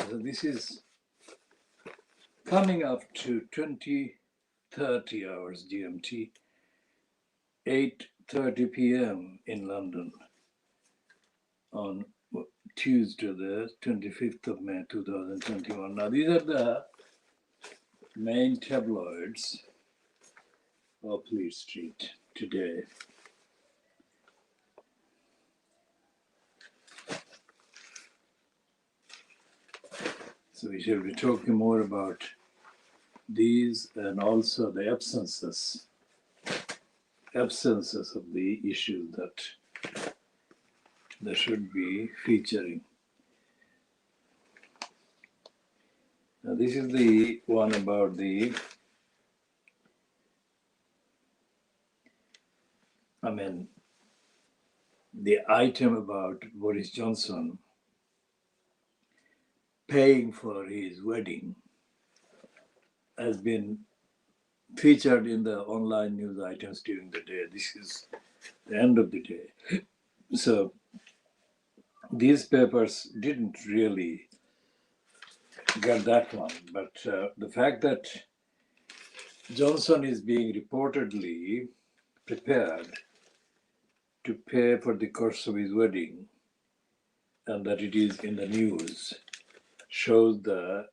So this is coming up to 20:30 hours GMT, 8:30 p.m. in London on Tuesday, the 25th of May 2021. Now, these are the main tabloids of Fleet Street today. So we shall be talking more about these and also the absences of the issues that they should be featuring. Now, this is the one about the item about Boris Johnson paying for his wedding has been featured in the online news items during the day. This is the end of the day. So these papers didn't really get that one, but the fact that Johnson is being reportedly prepared to pay for the cost of his wedding and that it is in the news shows the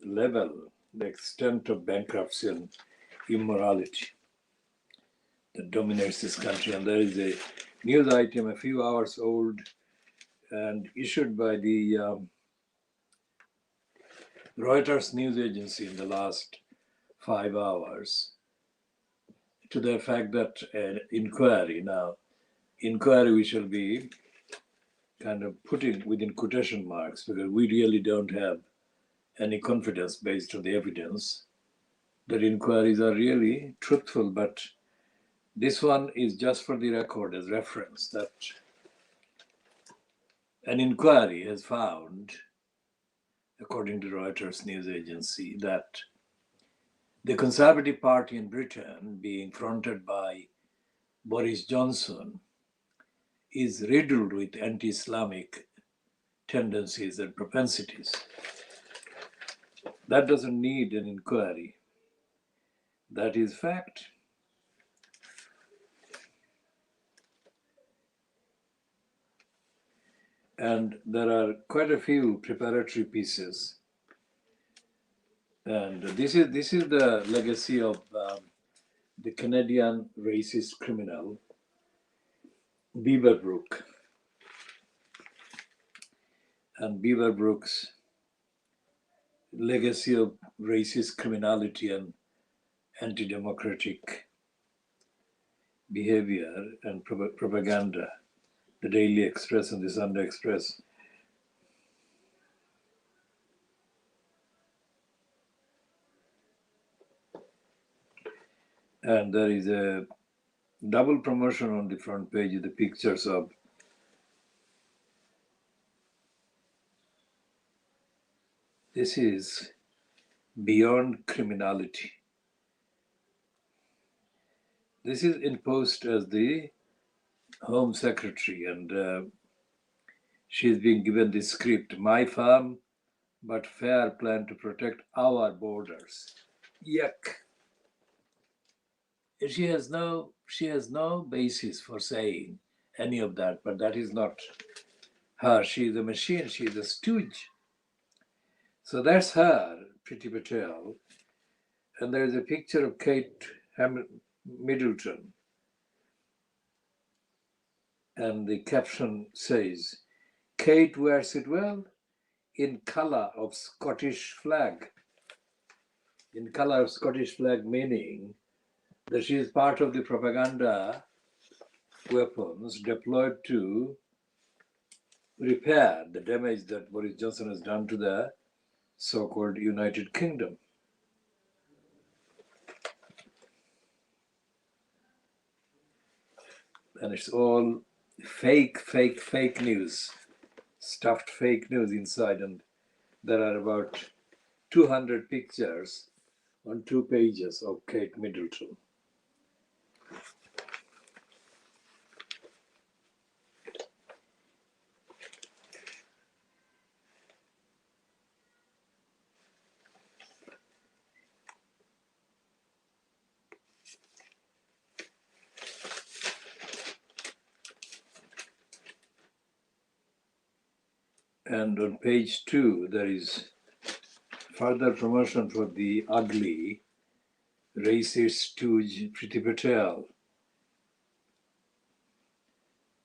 level, the extent of bankruptcy and immorality that dominates this country. And there is a news item a few hours old and issued by the Reuters news agency in the last 5 hours to the fact that an inquiry we shall be kind of putting within quotation marks because we really don't have any confidence based on the evidence that inquiries are really truthful. But this one is just for the record as reference that an inquiry has found, according to Reuters news agency, that the Conservative Party in Britain, being fronted by Boris Johnson, is riddled with anti-Islamic tendencies and propensities. That doesn't need an inquiry. That is fact. And there are quite a few preparatory pieces. And this is the legacy of the Canadian racist criminal Beaverbrook. And Beaverbrook's legacy of racist criminality and anti-democratic behavior and propaganda, the Daily Express and the Sunday Express. And there is a double promotion on the front page of the pictures of this is Beyond Criminality. This is imposed as the Home Secretary, and she's being given the script, my firm but fair plan to protect our borders. Yuck. She has no basis for saying any of that, but that is not her. She is a machine, she is a stooge. So that's her, Priti Patel. And there is a picture of Kate Middleton. And the caption says, Kate wears it well in colour of Scottish flag. In colour of Scottish flag, meaning that she is part of the propaganda weapons deployed to repair the damage that Boris Johnson has done to the so-called United Kingdom. And it's all fake news, stuffed fake news inside. And there are about 200 pictures on 2 pages of Kate Middleton. And on page 2, there is further promotion for the ugly racist stooge Priti Patel.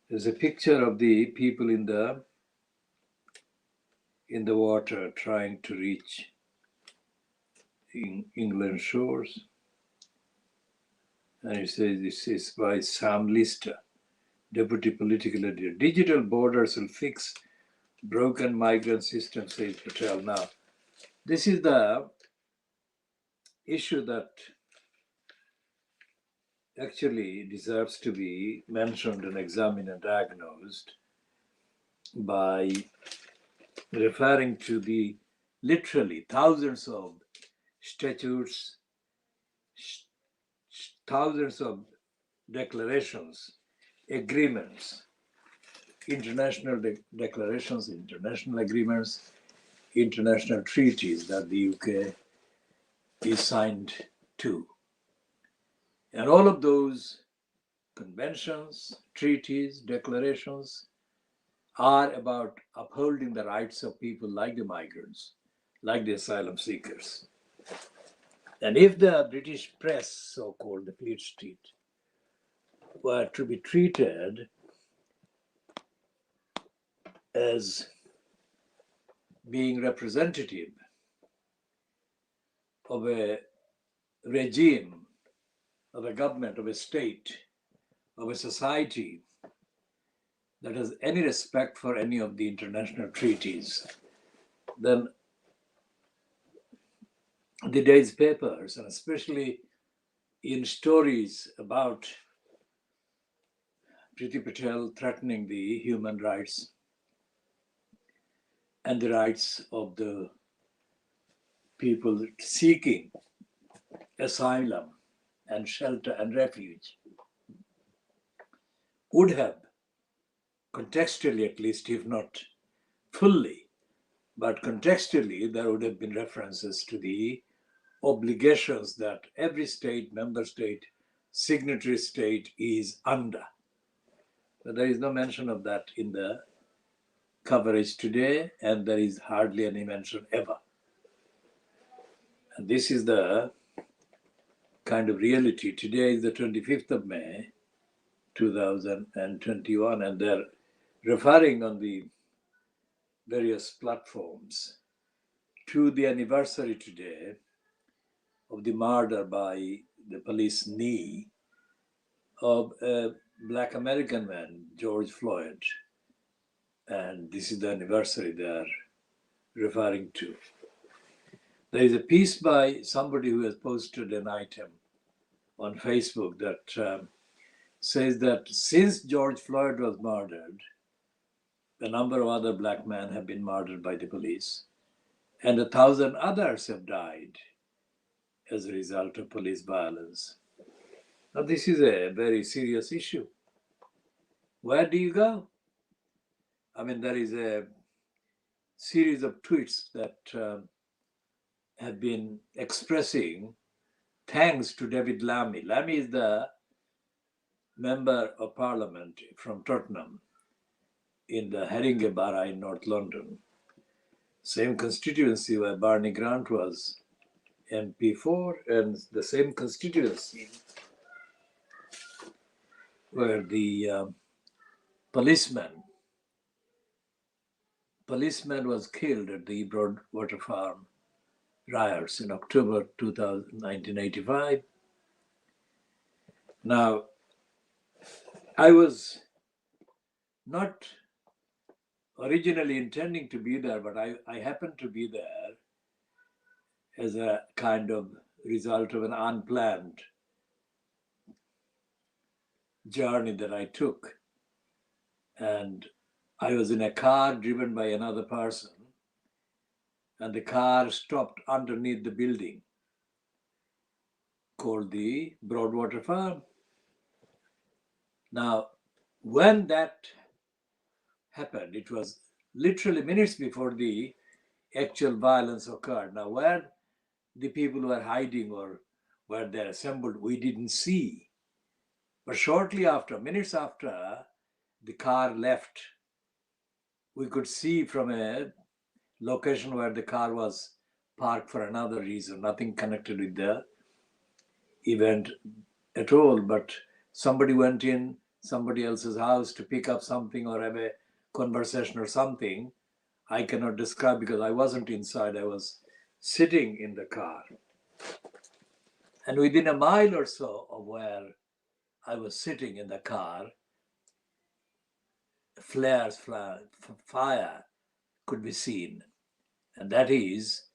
There's a picture of the people in the water trying to reach England shores. And it says this is by Sam Lister, Deputy Political Editor. Digital borders will fix broken migrant system, says Patel. Now, this is the issue that actually deserves to be mentioned and examined and diagnosed by referring to the literally thousands of statutes, thousands of declarations, agreements, international declarations, international agreements, international treaties that the UK is signed to. And all of those conventions, treaties, declarations are about upholding the rights of people like the migrants, like the asylum seekers. And if the British press, so-called the Fleet Street, were to be treated as being representative of a regime, of a government, of a state, of a society that has any respect for any of the international treaties, then the day's papers, and especially in stories about Priti Patel threatening the human rights and the rights of the people seeking asylum and shelter and refuge, would have, contextually at least, if not fully, but contextually, there would have been references to the obligations that every state, member state, signatory state is under. But there is no mention of that in the coverage today, and there is hardly any mention ever. And this is the kind of reality. Today is the 25th of May, 2021, and they're referring on the various platforms to the anniversary today of the murder by the police knee of a Black American man, George Floyd. And this is the anniversary they are referring to. There is a piece by somebody who has posted an item on Facebook that says that since George Floyd was murdered, a number of other black men have been murdered by the police, and 1,000 others have died as a result of police violence. Now, this is a very serious issue. Where do you go? I mean, there is a series of tweets that have been expressing thanks to David Lammy. Lammy is the member of parliament from Tottenham in the Haringey Borough in North London, same constituency where Barney Grant was MP4, and the same constituency where the policeman was killed at the Broadwater Farm riots in October 1985. Now, I was not originally intending to be there, but I happened to be there as a kind of result of an unplanned journey that I took. And I was in a car driven by another person, and the car stopped underneath the building called the Broadwater Farm. Now, when that happened, it was literally minutes before the actual violence occurred. Now, where the people were hiding or where they assembled, we didn't see. But shortly after, minutes after, the car left we could see from a location where the car was parked for another reason, nothing connected with the event at all, but somebody went in somebody else's house to pick up something or have a conversation or something. I cannot describe because I wasn't inside, I was sitting in the car. And within a mile or so of where I was sitting in the car, fire could be seen. And that is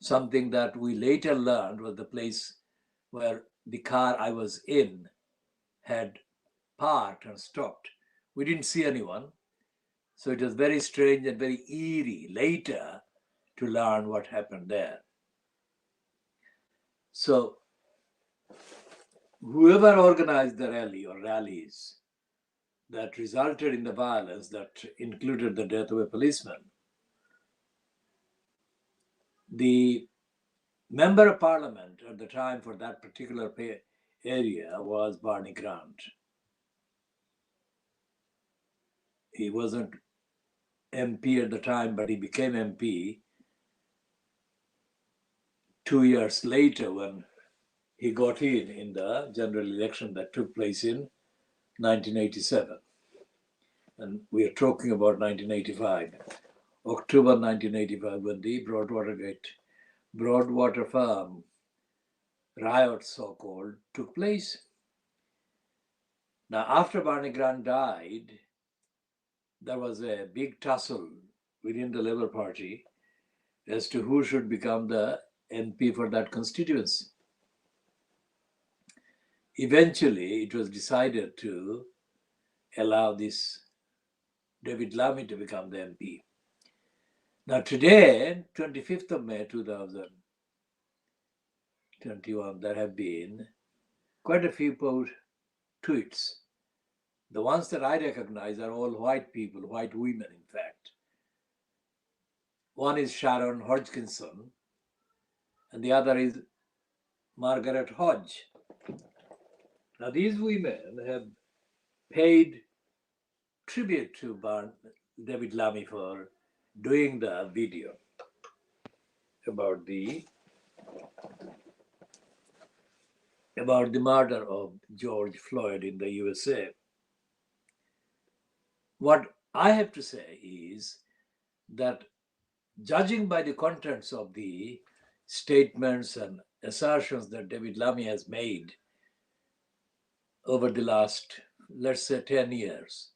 something that we later learned was the place where the car I was in had parked and stopped. We didn't see anyone. So it was very strange and very eerie later to learn what happened there. So whoever organized the rally or rallies that resulted in the violence that included the death of a policeman, the member of parliament at the time for that particular area was Barney Grant. He wasn't MP at the time, but he became MP 2 years later when he got in the general election that took place in 1987. And we are talking about 1985, October 1985, when the Broadwater Farm riot, so-called, took place. Now, after Barney Grant died, there was a big tussle within the Labour Party as to who should become the MP for that constituency. Eventually, it was decided to allow this David Lammy to become the MP. Now today, 25th of May 2021, there have been quite a few tweets. The ones that I recognize are all white people, white women in fact. One is Sharon Hodgkinson and the other is Margaret Hodge. Now these women have paid tribute to David Lammy for doing the video about the murder of George Floyd in the USA. What I have to say is that judging by the contents of the statements and assertions that David Lammy has made over the last, let's say, 10 years,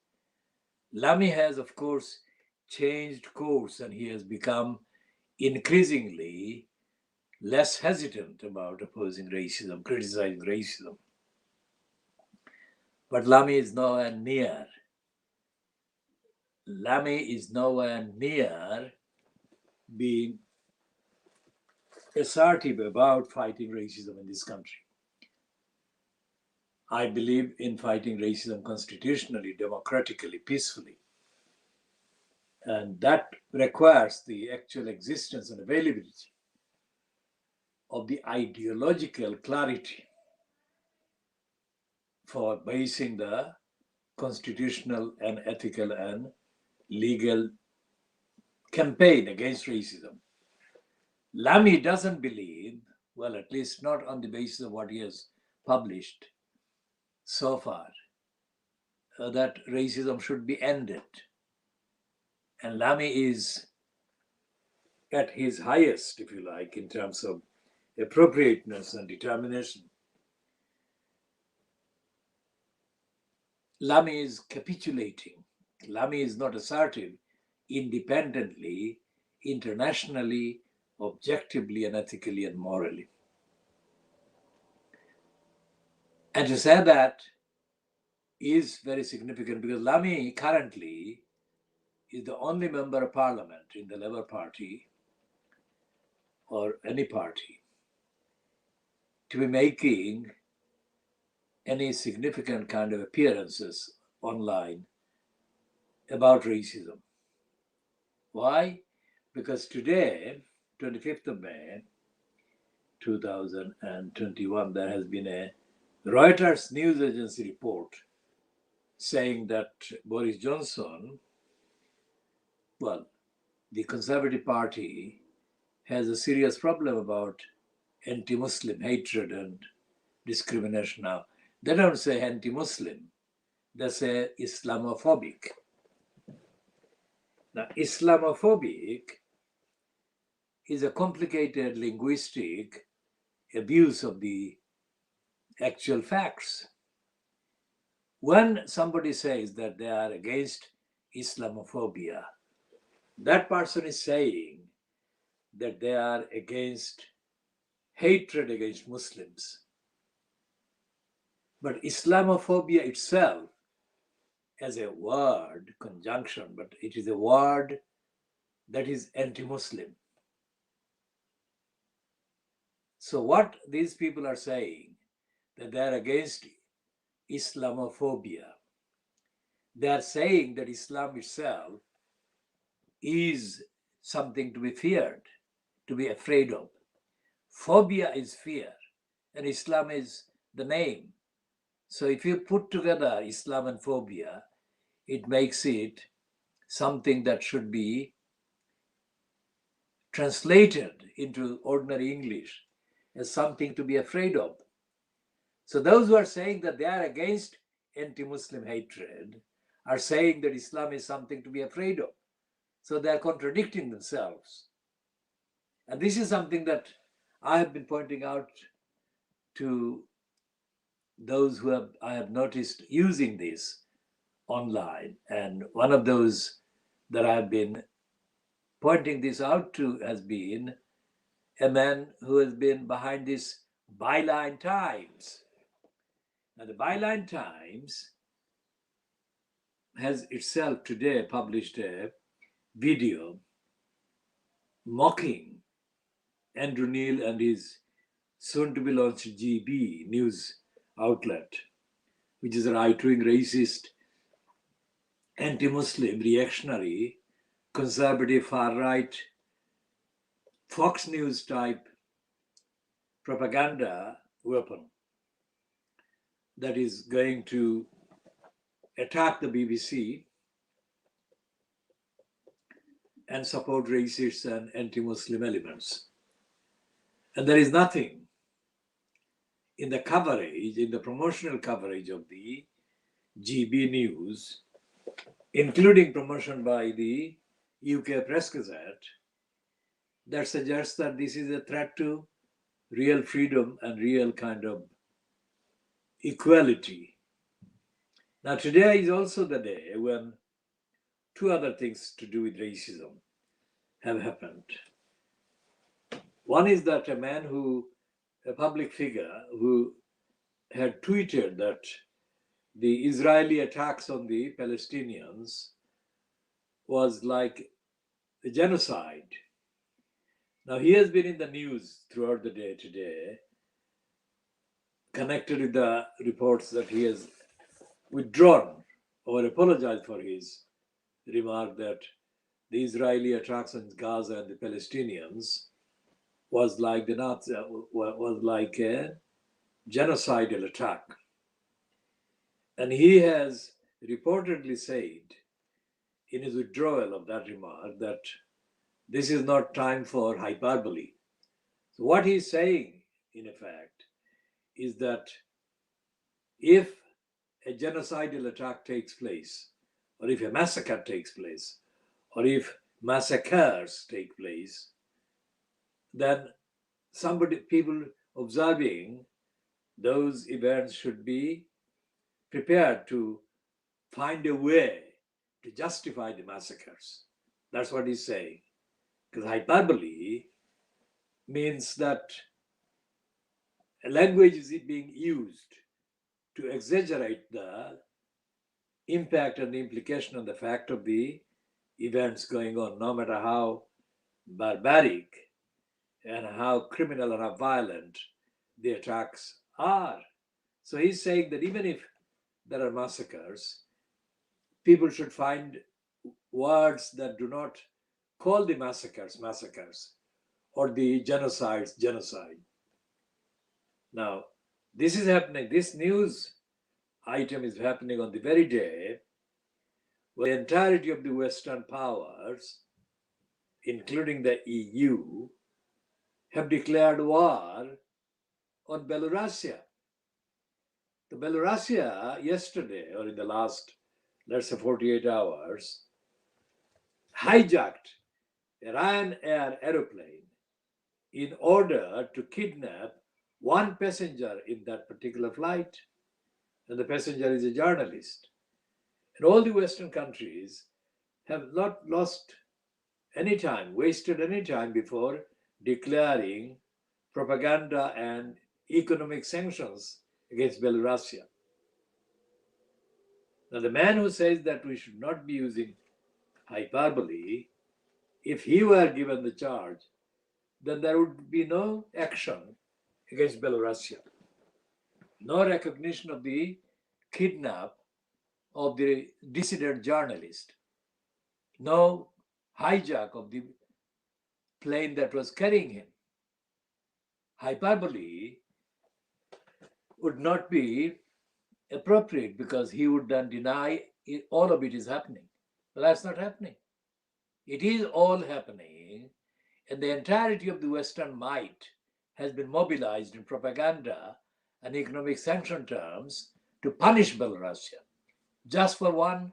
Lammy has, of course, changed course and he has become increasingly less hesitant about opposing racism, criticizing racism. But Lammy is nowhere near being assertive about fighting racism in this country. I believe in fighting racism constitutionally, democratically, peacefully. And that requires the actual existence and availability of the ideological clarity for basing the constitutional and ethical and legal campaign against racism. Lammy doesn't believe, well, at least not on the basis of what he has published so far, that racism should be ended. And Lammy is at his highest, if you like, in terms of appropriateness and determination. Lammy is capitulating. Lammy is not assertive independently, internationally, objectively, and ethically and morally. And to say that is very significant because Lammy currently is the only member of parliament in the Labour Party or any party to be making any significant kind of appearances online about racism. Why? Because today, 25th of May 2021, there has been a Reuters news agency report saying that Boris Johnson Well, the Conservative Party has a serious problem about anti-Muslim hatred and discrimination now. They don't say anti-Muslim, they say Islamophobic. Now, Islamophobic is a complicated linguistic abuse of the actual facts. When somebody says that they are against Islamophobia, that person is saying that they are against hatred against Muslims. But Islamophobia itself, as a word conjunction, but it is a word that is anti-Muslim. So what these people are saying, that they are against Islamophobia, they are saying that Islam itself is something to be feared, to be afraid of. Phobia is fear, and Islam is the name. So if you put together Islam and phobia, it makes it something that should be translated into ordinary English as something to be afraid of. So those who are saying that they are against anti-Muslim hatred are saying that Islam is something to be afraid of. So they are contradicting themselves. And this is something that I have been pointing out to those who I have noticed using this online. And one of those that I have been pointing this out to has been a man who has been behind this Byline Times. Now, the Byline Times has itself today published a video mocking Andrew Neil and his soon to be launched GB news outlet, which is a right wing, racist, anti Muslim, reactionary, conservative, far right, Fox News type propaganda weapon that is going to attack the BBC and support racist and anti-Muslim elements. And there is nothing in the coverage, in the promotional coverage of the GB News, including promotion by the UK Press Gazette, that suggests that this is a threat to real freedom and real kind of equality. Now, today is also the day when two other things to do with racism have happened. One is that a public figure who had tweeted that the Israeli attacks on the Palestinians was like a genocide. Now, he has been in the news throughout the day today, connected with the reports that he has withdrawn or apologized for his remark that the Israeli attacks on Gaza and the Palestinians was like the Nazi, was like a genocidal attack. And he has reportedly said in his withdrawal of that remark that this is not time for hyperbole. So what he's saying, in effect, is that if a genocidal attack takes place, or if a massacre takes place, or if massacres take place, then people observing those events should be prepared to find a way to justify the massacres. That's what he's saying. Because hyperbole means that a language is being used to exaggerate the impact and the implication and the fact of the events going on, no matter how barbaric and how criminal and how violent the attacks are. So he's saying that even if there are massacres, people should find words that do not call the massacres massacres or the genocides genocide. Now, this is happening, this news item is happening on the very day the entirety of the Western powers, including the EU, have declared war on Belarusia. The Belarusia yesterday, or in the last, let's say 48 hours, hijacked a Ryanair aeroplane in order to kidnap one passenger in that particular flight. And the passenger is a journalist. And all the Western countries have not lost any time, wasted any time before declaring propaganda and economic sanctions against Belarusia. Now, the man who says that we should not be using hyperbole, if he were given the charge, then there would be no action against Belarusia, no recognition of the kidnap of the dissident journalist, no hijack of the plane that was carrying him. Hyperbole would not be appropriate because he would then deny all of it is happening. But that's not happening. It is all happening, and the entirety of the Western might has been mobilized in propaganda and economic sanction terms to punish Belarusia just for one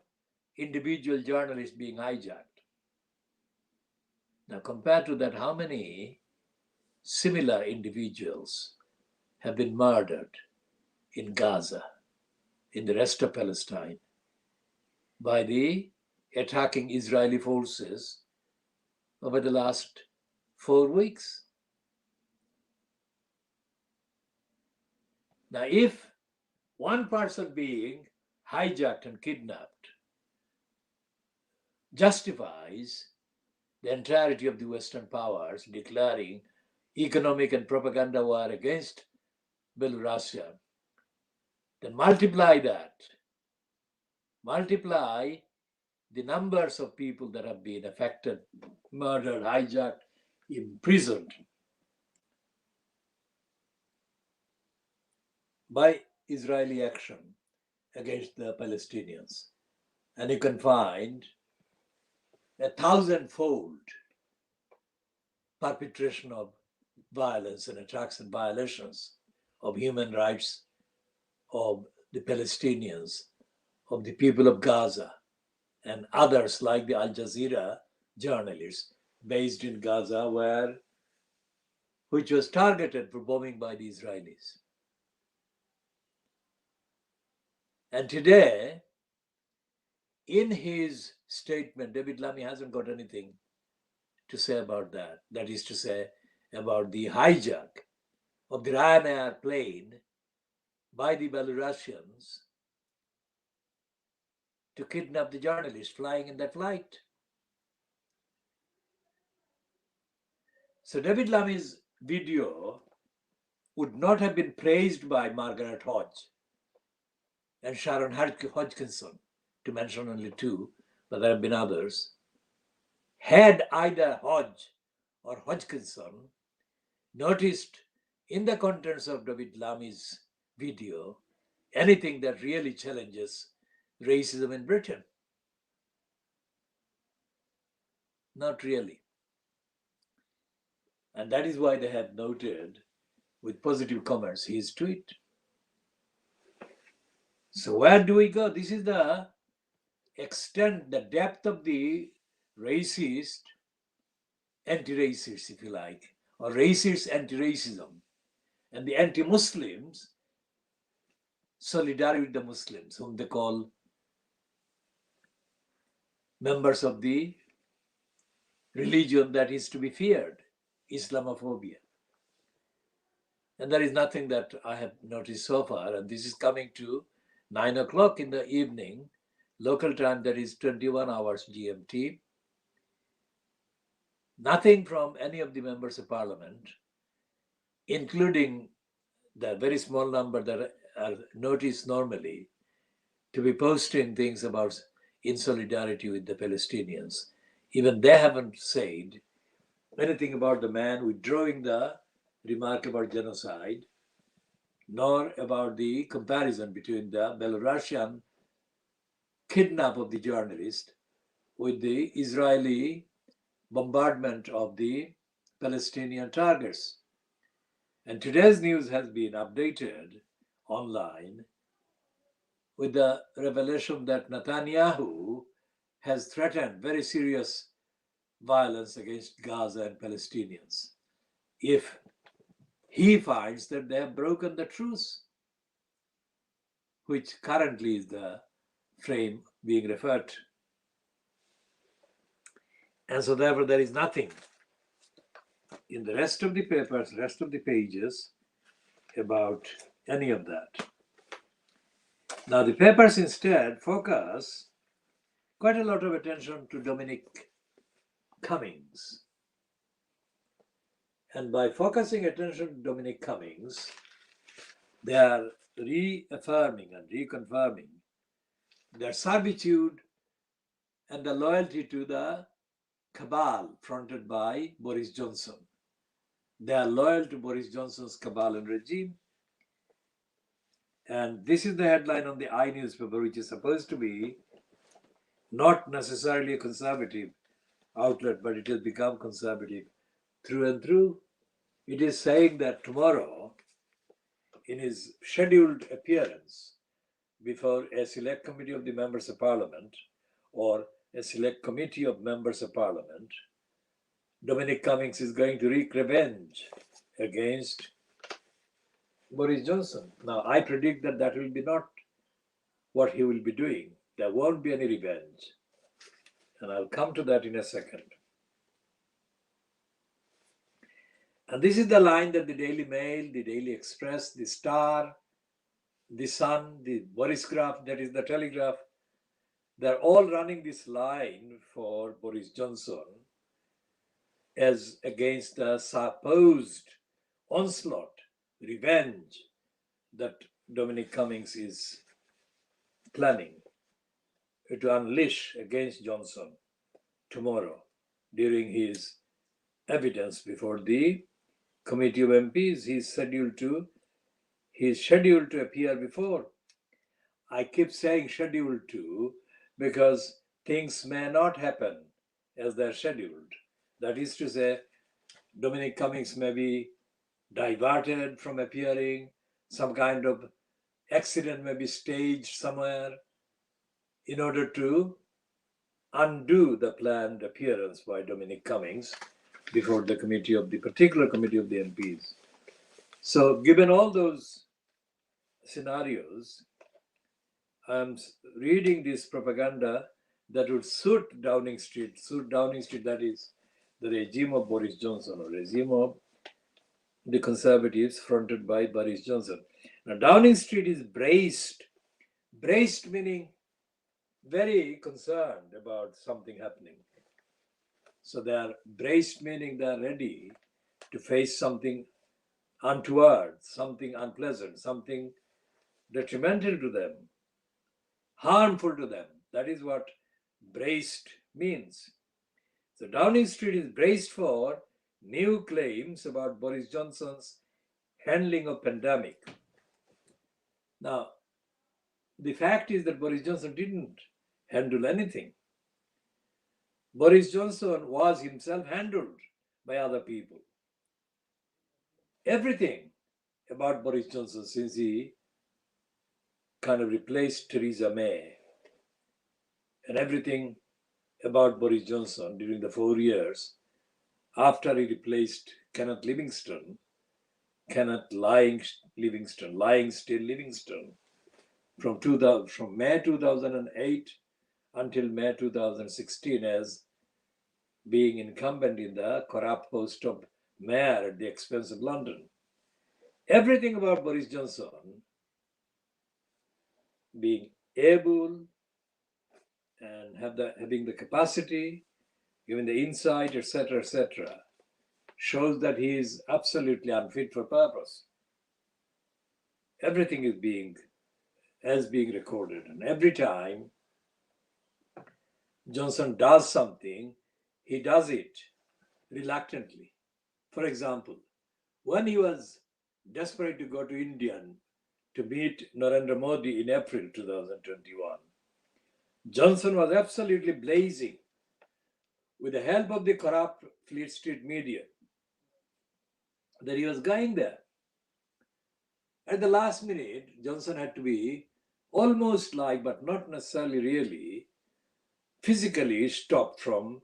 individual journalist being hijacked. Now, compared to that, how many similar individuals have been murdered in Gaza, in the rest of Palestine, by the attacking Israeli forces over the last 4 weeks? Now, if one person being hijacked and kidnapped justifies the entirety of the Western powers declaring economic and propaganda war against Belarusia, then multiply that. Multiply the numbers of people that have been affected, murdered, hijacked, imprisoned by Israeli action against the Palestinians. And you can find 1,000-fold perpetration of violence and attacks and violations of human rights of the Palestinians, of the people of Gaza, and others like the Al Jazeera journalists based in Gaza, which was targeted for bombing by the Israelis. And today, in his statement, David Lammy hasn't got anything to say about that. That is to say, about the hijack of the Ryanair plane by the Belarusians to kidnap the journalist flying in that flight. So David Lammy's video would not have been praised by Margaret Hodge and Sharon Hodgkinson, to mention only two, but there have been others, had either Hodge or Hodgkinson noticed in the contents of David Lammy's video anything that really challenges racism in Britain. Not really. And that is why they have noted with positive comments his tweet. So where do we go? This is the extent, the depth of the racist, anti-racist, if you like, or racist anti-racism, and the anti-Muslims solidarity with the Muslims, whom they call members of the religion that is to be feared, Islamophobia. And there is nothing that I have noticed so far, and this is coming to 9 o'clock in the evening, local time, that is 21 hours GMT. Nothing from any of the members of parliament, including the very small number that are noticed normally to be posting things about in solidarity with the Palestinians. Even they haven't said anything about the man withdrawing the remark about genocide, nor about the comparison between the Belarusian kidnap of the journalist with the Israeli bombardment of the Palestinian targets. And today's news has been updated online with the revelation that Netanyahu has threatened very serious violence against Gaza and Palestinians if he finds that they have broken the truce, which currently is the frame being referred to. And so therefore there is nothing in the rest of the papers, rest of the pages about any of that. Now the papers instead focus quite a lot of attention to Dominic Cummings. And by focusing attention to Dominic Cummings, they are reaffirming and reconfirming their servitude and the loyalty to the cabal fronted by Boris Johnson. They are loyal to Boris Johnson's cabal and regime. And this is the headline on the I newspaper, which is supposed to be not necessarily a conservative outlet, but it has become conservative through and through. It is saying that tomorrow, in his scheduled appearance before a select committee of the members of parliament or a select committee of members of parliament, Dominic Cummings is going to wreak revenge against Boris Johnson. Now, I predict that that will be not what he will be doing. There won't be any revenge. And I'll come to that in a second. And this is the line that the Daily Mail, the Daily Express, the Star, the Sun, the Borisgraph, that is the Telegraph, they're all running this line for Boris Johnson as against the supposed onslaught, revenge that Dominic Cummings is planning to unleash against Johnson tomorrow during his evidence before the committee of MPs. He's scheduled to appear before. I keep saying scheduled to because things may not happen as they're scheduled. That is to say, Dominic Cummings may be diverted from appearing, some kind of accident may be staged somewhere in order to undo the planned appearance by Dominic Cummings before the particular committee of the MPs. So given all those scenarios, I'm reading this propaganda that would suit Downing Street, that is the regime of Boris Johnson or regime of the Conservatives fronted by Boris Johnson. Now Downing Street is braced meaning very concerned about something happening. So they are braced meaning they are ready to face something untoward, something unpleasant, something detrimental to them, harmful to them. That is what braced means. So Downing Street is braced for new claims about Boris Johnson's handling of pandemic. Now, the fact is that Boris Johnson didn't handle anything. Boris Johnson was himself handled by other people. Everything about Boris Johnson since he kind of replaced Theresa May, and everything about Boris Johnson during the 4 years after he replaced Kenneth Livingstone, Lying Still Livingstone, from May 2008 until May 2016 as being incumbent in the corrupt post of mayor at the expense of London. Everything about Boris Johnson being able and having the capacity, given the insight, etc., shows that he is absolutely unfit for purpose. Everything is being recorded, and every time Johnson does something, he does it reluctantly. For example, when he was desperate to go to India to meet Narendra Modi in April 2021, Johnson was absolutely blazing with the help of the corrupt Fleet Street media that he was going there. At the last minute, Johnson had to be almost like, but not necessarily really, physically stopped from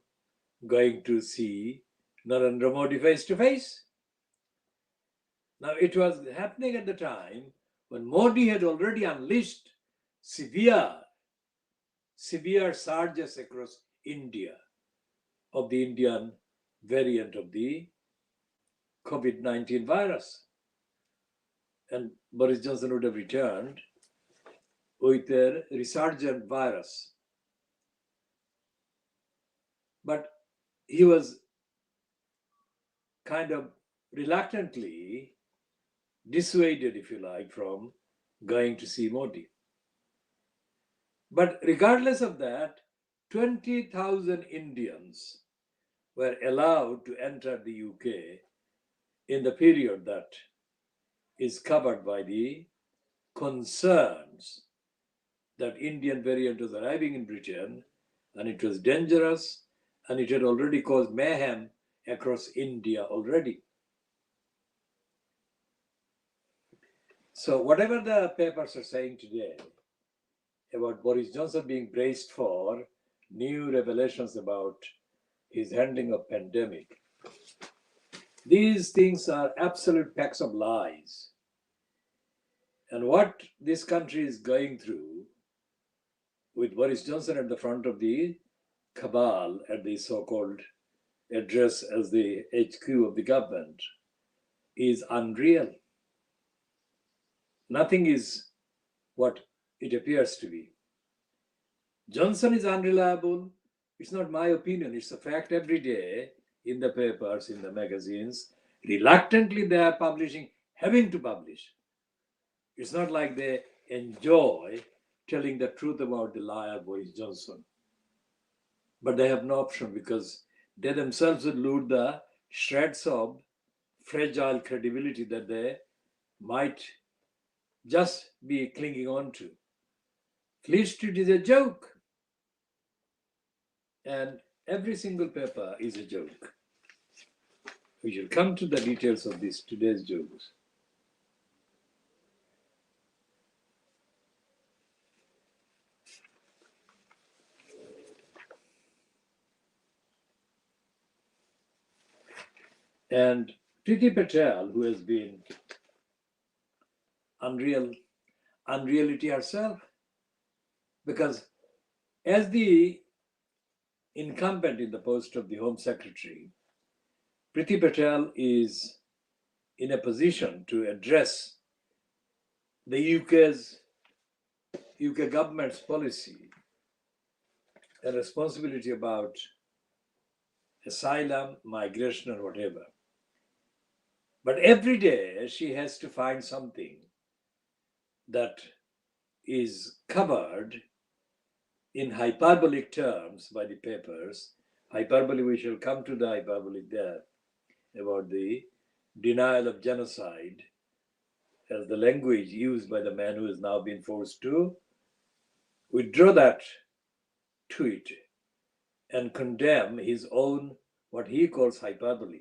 going to see Narendra Modi face to face. Now, it was happening at the time when Modi had already unleashed severe surges across India of the Indian variant of the COVID-19 virus. And Boris Johnson would have returned with a resurgent virus. But he was kind of reluctantly dissuaded, if you like, from going to see Modi. But regardless of that, 20,000 Indians were allowed to enter the UK in the period that is covered by the concerns that Indian variant was arriving in Britain, and it was dangerous, and it had already caused mayhem across India already. So whatever the papers are saying today about Boris Johnson being braced for new revelations about his handling of pandemic, these things are absolute packs of lies. And what this country is going through with Boris Johnson at the front of the cabal at the so-called address as the HQ of the government is unreal. Nothing is what it appears to be. Johnson is unreliable. It's not my opinion. It's a fact every day in the papers, in the magazines. Reluctantly, they are publishing, having to publish. It's not like they enjoy telling the truth about the liar Boris Johnson. But they have no option because they themselves would lose the shreds of fragile credibility that they might just be clinging on to. Fleet Street is a joke. And every single paper is a joke. We shall come to the details of this today's jokes. And Priti Patel, who has been unreality herself, because as the incumbent in the post of the Home Secretary, Priti Patel is in a position to address the UK government's policy and responsibility about asylum, migration, or whatever. But every day she has to find something that is covered in hyperbolic terms by the papers. Hyperbole, we shall come to the hyperbole there, about the denial of genocide as the language used by the man who has now been forced to withdraw that tweet and condemn his own, what he calls hyperbole,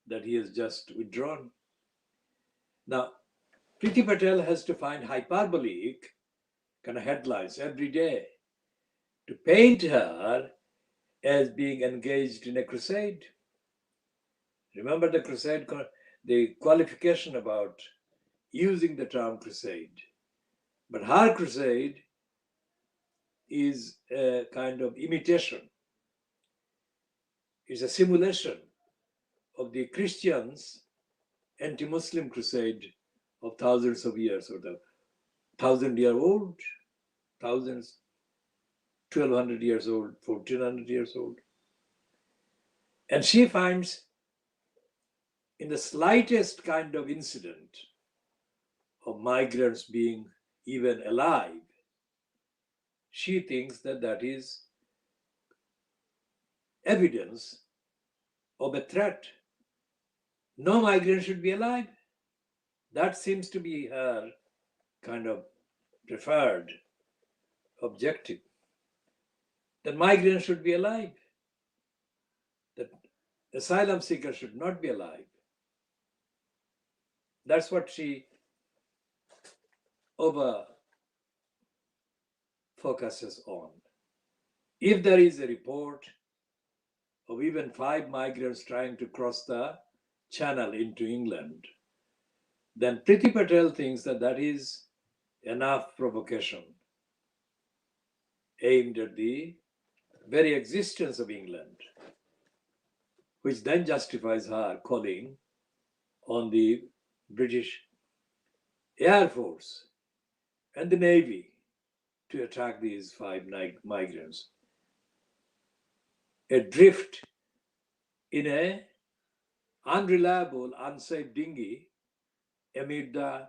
that he has just withdrawn. Now, Priti Patel has to find hyperbolic kind of headlines every day to paint her as being engaged in a crusade. Remember the crusade, the qualification about using the term crusade. But her crusade is a kind of imitation. It's a simulation of the Christians' anti-Muslim crusade of thousands of years, or the 1,000-year-old, thousands, 1,200 years old, 1,400 years old. And she finds in the slightest kind of incident of migrants being even alive, she thinks that that is evidence of a threat. No migrant should be alive. That seems to be her kind of preferred objective. then migrants should be alive. That asylum seekers should not be alive. That's what she over focuses on. If there is a report of even 5 migrants trying to cross the channel into England, then Priti Patel thinks that that is enough provocation aimed at the very existence of England, which then justifies her calling on the British Air Force and the Navy to attack these 5 migrants adrift in a unreliable, unsafe dinghy amid the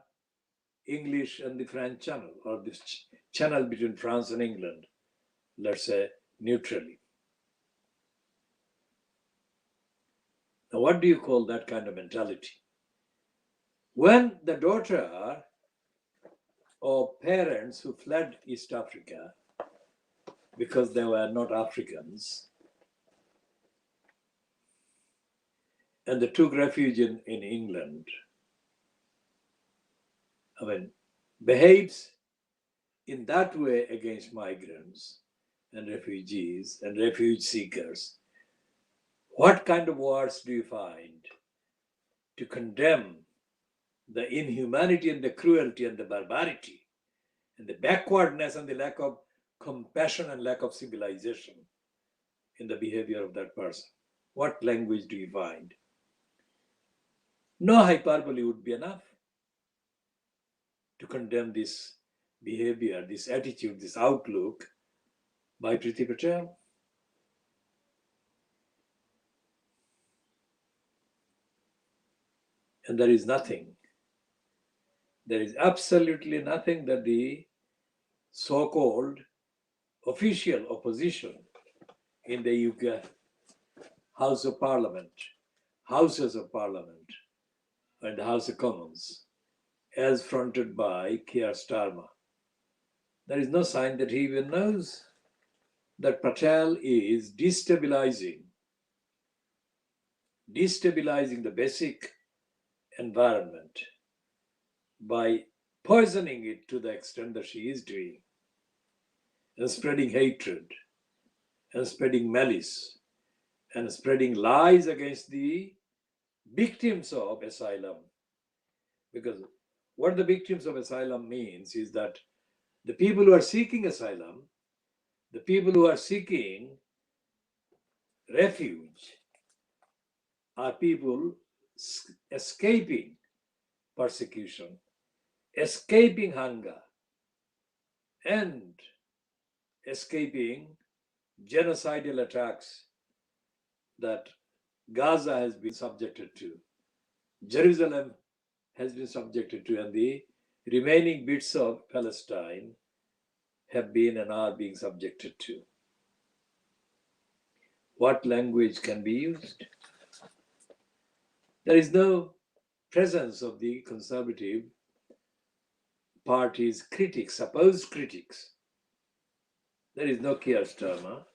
English and the French Channel, or this channel between France and England, let's say neutrally. Now, what do you call that kind of mentality? When the daughter of parents who fled East Africa because they were not Africans and they took refuge in England, behaves in that way against migrants and refugees and refuge seekers, what kind of words do you find to condemn the inhumanity and the cruelty and the barbarity and the backwardness and the lack of compassion and lack of civilization in the behavior of that person? What language do you find? No hyperbole would be enough to condemn this behavior, this attitude, this outlook by Priti Patel. And there is nothing, there is absolutely nothing that the so-called official opposition in the UK House of Parliament, Houses of Parliament, and House of Commons, as fronted by Keir Starmer. There is no sign that he even knows that Patel is destabilizing the basic environment by poisoning it to the extent that she is doing, and spreading hatred, and spreading malice, and spreading lies against the victims of asylum. Because what the victims of asylum means is that the people who are seeking asylum, the people who are seeking refuge, are people escaping persecution, escaping hunger, and escaping genocidal attacks that Gaza has been subjected to, Jerusalem has been subjected to, and the remaining bits of Palestine have been and are being subjected to. What language can be used? There is no presence of the Conservative Party's critics, supposed critics. There is no Keir Starmer,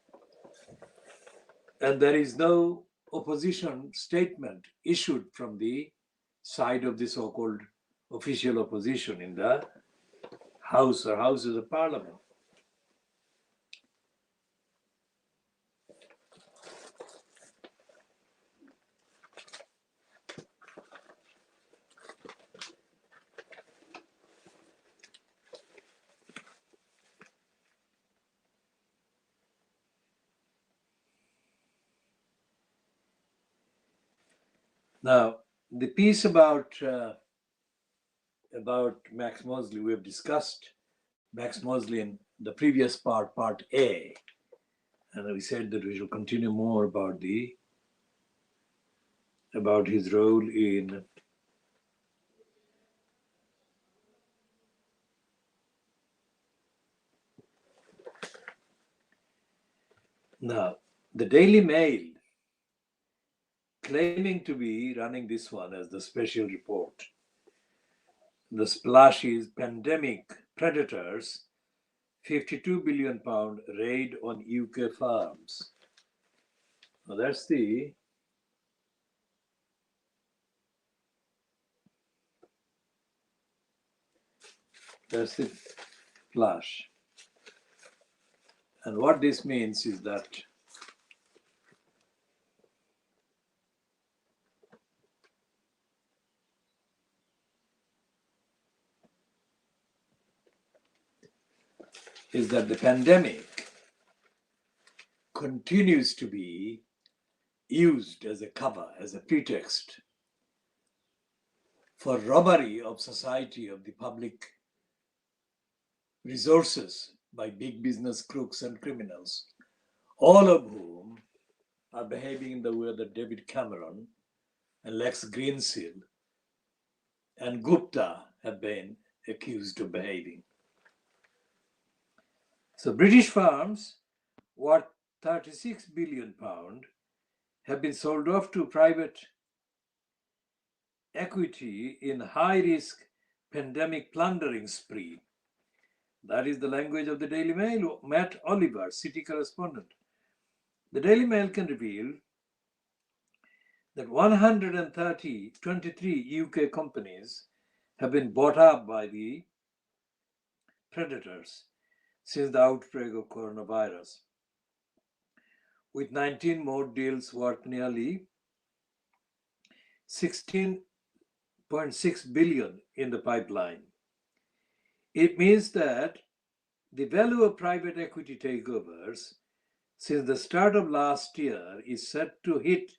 and there is no opposition statement issued from the side of the so-called official opposition in the House or Houses of Parliament. Now, the piece about Max Mosley, we have discussed Max Mosley in the previous part A, and we said that we shall continue more about his role in now the Daily Mail, claiming to be running this one as the special report. The splash is pandemic predators £52 billion raid on UK farms. Now that's the flash. And what this means is that the pandemic continues to be used as a cover, as a pretext for robbery of society, of the public resources by big business crooks and criminals, all of whom are behaving in the way that David Cameron and Lex Greensill and Gupta have been accused of behaving. So British farms worth £36 billion have been sold off to private equity in high-risk pandemic plundering spree. That is the language of the Daily Mail. Matt Oliver, city correspondent. The Daily Mail can reveal that 123 UK companies have been bought up by the predators since the outbreak of coronavirus, with 19 more deals worth nearly 16.6 billion in the pipeline. It means that the value of private equity takeovers since the start of last year is set to hit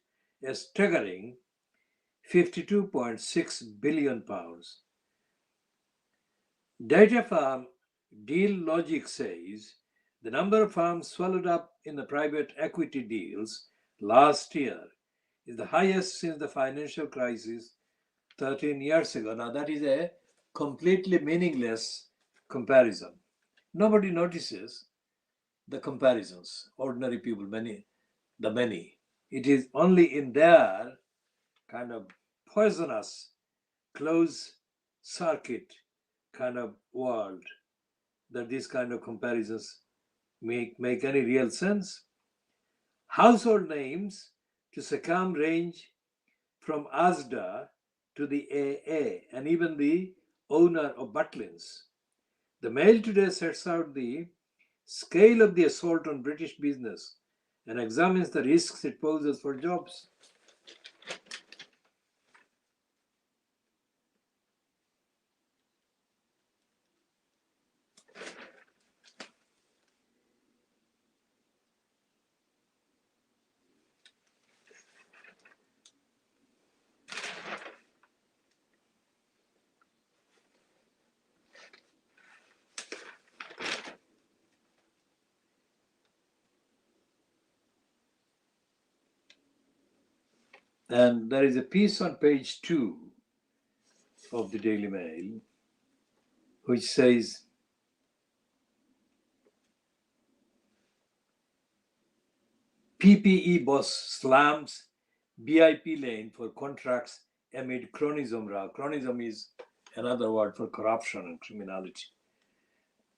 a staggering £52.6 billion. Data firm Deal Logic says the number of firms swallowed up in the private equity deals last year is the highest since the financial crisis 13 years ago. Now, that is a completely meaningless comparison. Nobody notices the comparisons, ordinary people, many. It is only in their kind of poisonous, closed circuit kind of world that these kind of comparisons make any real sense. Household names to succumb range from Asda to the AA and even the owner of Butlins. The Mail today sets out the scale of the assault on British business and examines the risks it poses for jobs. And there is a piece on page 2 of the Daily Mail which says, PPE boss slams BIP lane for contracts amid cronyism row. Cronyism is another word for corruption and criminality.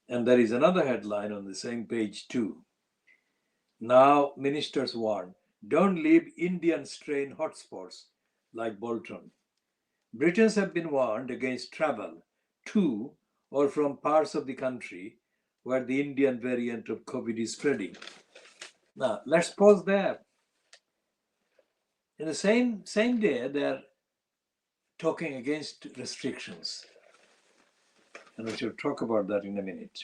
And there is another headline on the same page 2. Now ministers warn, don't leave Indian strain hotspots like Bolton. Britons have been warned against travel to or from parts of the country where the Indian variant of COVID is spreading. Now, let's pause there. In the same day, they are talking against restrictions. And we shall talk about that in a minute.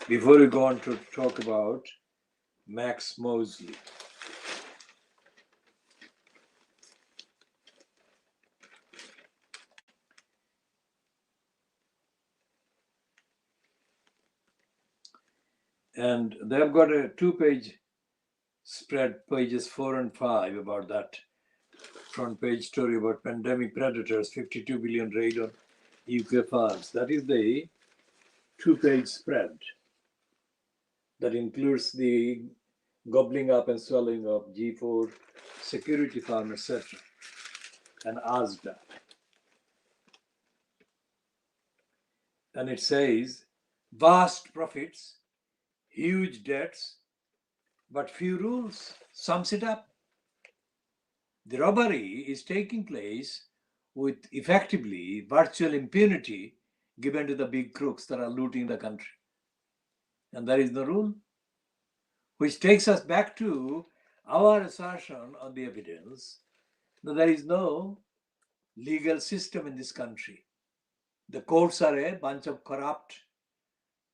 Before we go on to talk about Max Mosley. And they've got a 2-page spread, pages 4 and 5, about that front page story about pandemic predators, 52 billion raid on UK farms. That is the 2-page spread that includes the gobbling up and swallowing of G4 security firm, etc., and Asda. And it says vast profits, huge debts, but few rules. Sums it up. The robbery is taking place with effectively virtual impunity given to the big crooks that are looting the country. And there is no rule, which takes us back to our assertion on the evidence that there is no legal system in this country. The courts are a bunch of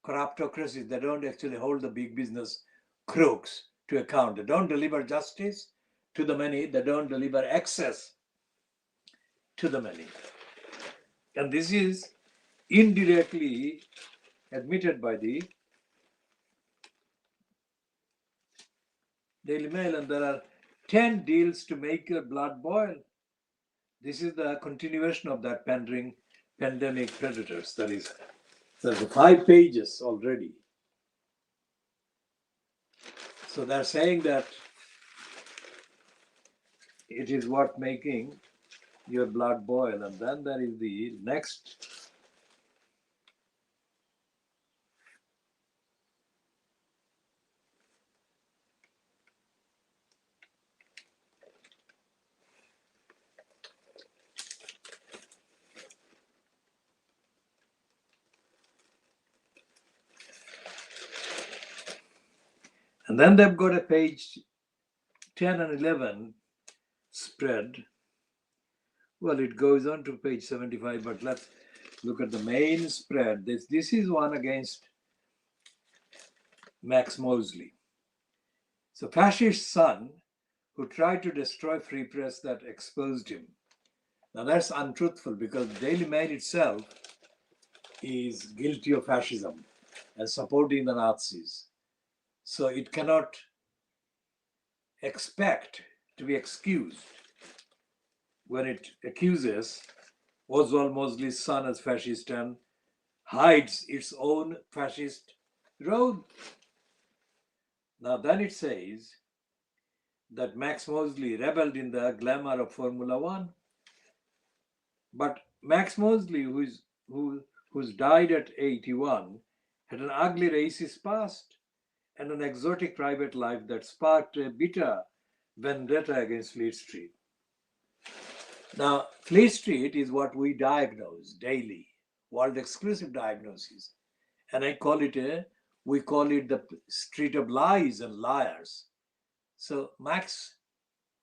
corruptocracies. They don't actually hold the big business crooks to account. They don't deliver justice to the many. They don't deliver access to the many. And this is indirectly admitted by the Daily Mail, and there are 10 deals to make your blood boil. This is the continuation of that pandemic predators. There's 5 pages already. So they're saying that it is worth making your blood boil. And then there is the next. And then they've got a page 10 and 11 spread. Well, it goes on to page 75, but let's look at the main spread. This is one against Max Mosley. So fascist son who tried to destroy free press that exposed him. Now that's untruthful because Daily Mail itself is guilty of fascism and supporting the Nazis. So it cannot expect to be excused when it accuses Oswald Mosley's son as fascist and hides its own fascist road. Now then it says that Max Mosley rebelled in the glamour of Formula One. But Max Mosley, who's died at 81, had an ugly racist past and an exotic private life that sparked a bitter vendetta against Fleet Street. Now, Fleet Street is what we diagnose daily, world exclusive diagnosis. And we call it the street of lies and liars. So Max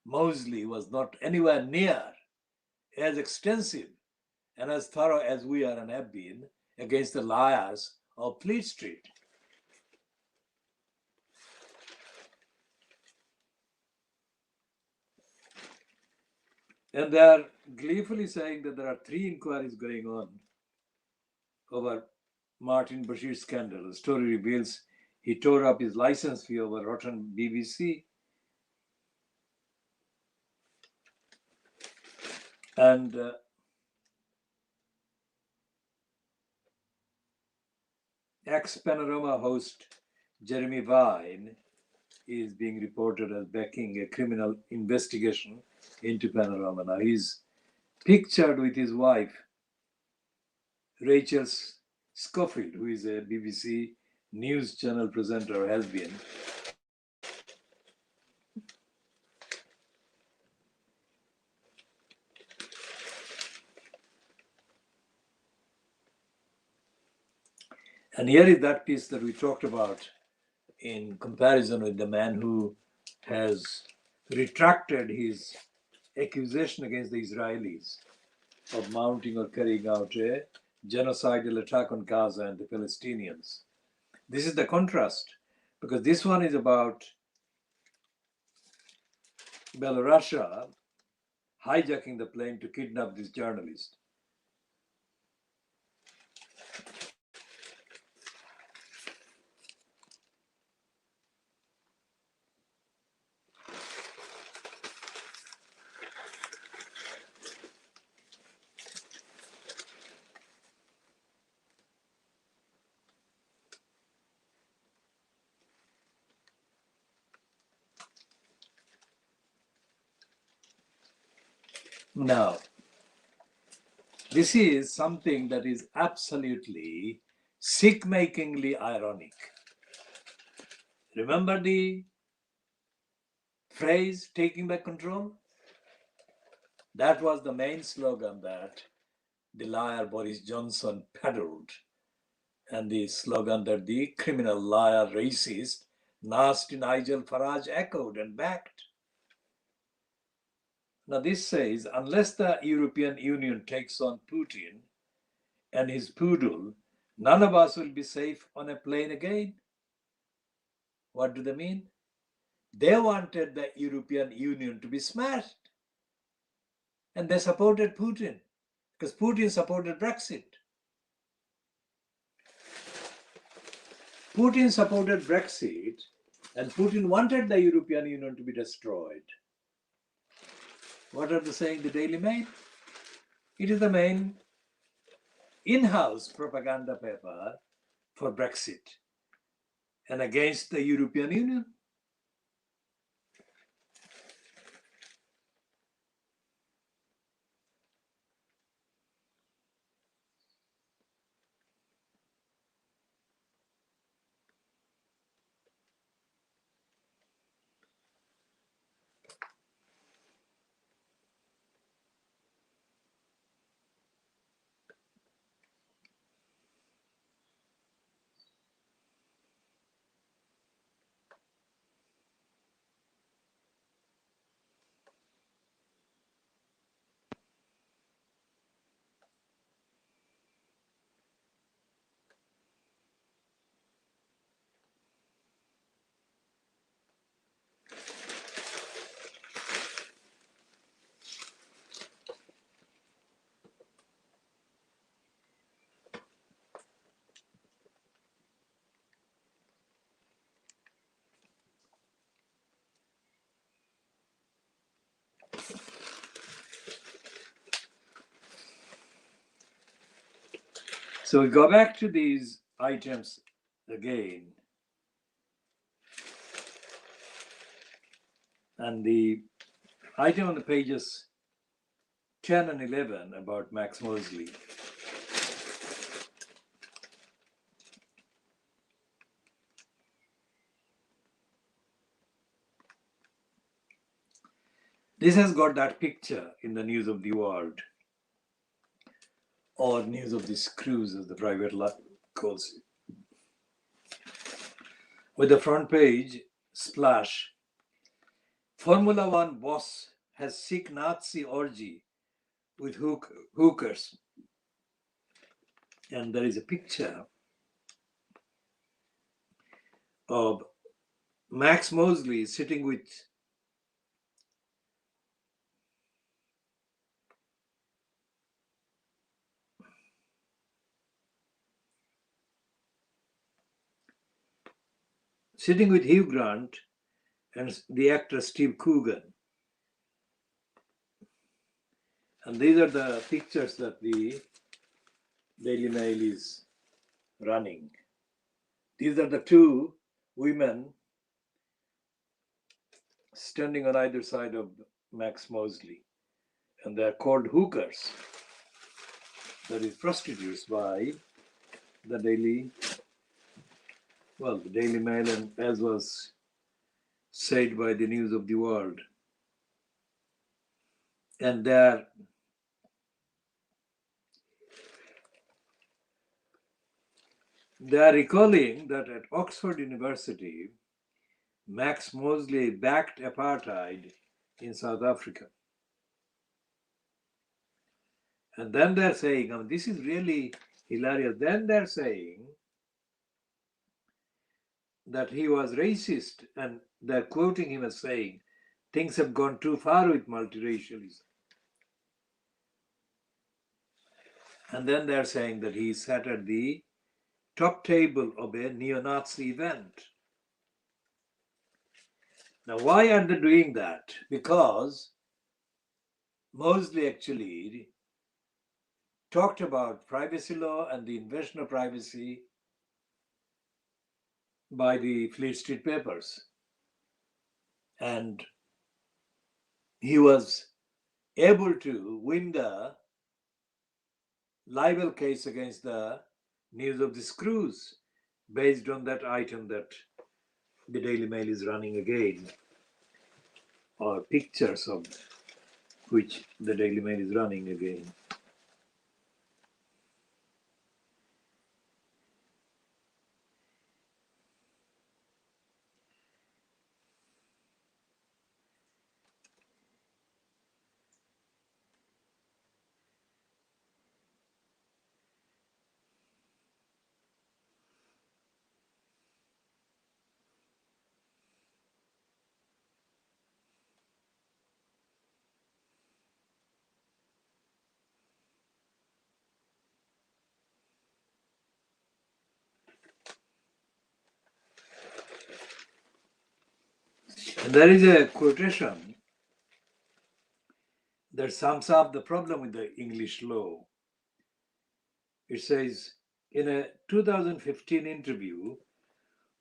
Mosley was not anywhere near as extensive and as thorough as we are and have been against the liars of Fleet Street. And they are gleefully saying that there are 3 inquiries going on over Martin Bashir's scandal. The story reveals he tore up his license fee over rotten BBC. And ex-Panorama host Jeremy Vine is being reported as backing a criminal investigation into Panorama. Now he's pictured with his wife, Rachel Schofield, who is a BBC News Channel presenter, has been. And here is that piece that we talked about in comparison with the man who has retracted his accusation against the Israelis of mounting or carrying out a genocidal attack on Gaza and the Palestinians. This is the contrast, because this one is about Belarusia hijacking the plane to kidnap this journalist. Now, this is something that is absolutely sick-makingly ironic. Remember the phrase, taking back control? That was the main slogan that the liar Boris Johnson peddled, and the slogan that the criminal, liar, racist, nasty Nigel Farage echoed and backed. Now this says, unless the European Union takes on Putin and his poodle, none of us will be safe on a plane again. What do they mean? They wanted the European Union to be smashed. And they supported Putin because Putin supported Brexit. Putin supported Brexit and Putin wanted the European Union to be destroyed. What are they saying, the Daily Mail? It is the main in-house propaganda paper for Brexit and against the European Union. So we go back to these items again. And the item on the pages 10 and 11 about Max Mosley. This has got that picture in the News of the World, or News of this cruise as the private calls it. With the front page, splash, Formula One boss has sick Nazi orgy with hookers. And there is a picture of Max Mosley sitting with Hugh Grant and the actor Steve Coogan. And these are the pictures that the Daily Mail is running. These are the two women standing on either side of Max Mosley, and they are called hookers, that is prostitutes, by the Daily Mail, and as was said by the News of the World. And they are recalling that at Oxford University, Max Mosley backed apartheid in South Africa. And then they're saying, this is really hilarious. Then they're saying that he was racist, and they're quoting him as saying, things have gone too far with multiracialism. And then they're saying that he sat at the top table of a neo-Nazi event. Now, why are they doing that? Because Mosley actually talked about privacy law and the invasion of privacy by the Fleet Street Papers. And he was able to win the libel case against the news of this cruise based on that item that the Daily Mail is running again, or pictures of which the Daily Mail is running again. And there is a quotation that sums up the problem with the English law. It says, in a 2015 interview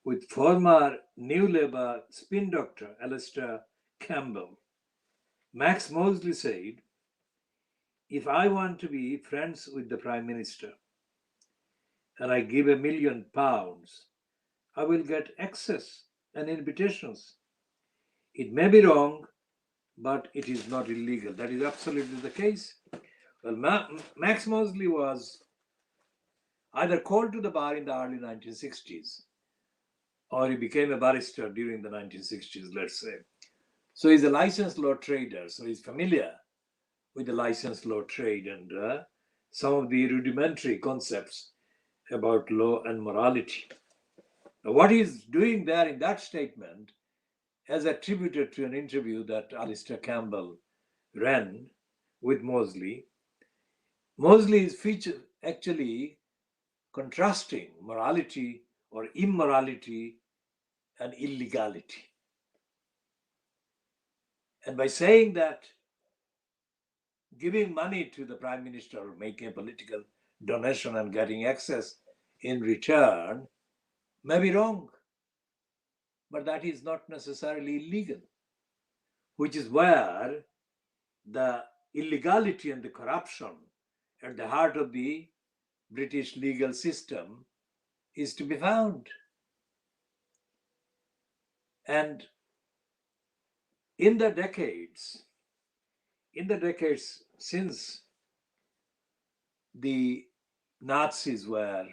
with former New Labour spin doctor Alistair Campbell, Max Mosley said, "If I want to be friends with the Prime Minister and I give £1 million, I will get access and invitations. It may be wrong, but it is not illegal." That is absolutely the case. Well, Max Mosley was either called to the bar in the early 1960s or he became a barrister during the 1960s, let's say. So he's a licensed law trader, so he's familiar with the licensed law trade and some of the rudimentary concepts about law and morality. Now, what he's doing there in that statement, as attributed to an interview that Alistair Campbell ran with Mosley, Mosley is actually contrasting morality or immorality and illegality. And by saying that giving money to the Prime Minister or making a political donation and getting access in return may be wrong, but that is not necessarily illegal, which is where the illegality and the corruption at the heart of the British legal system is to be found. And in the decades since the Nazis were,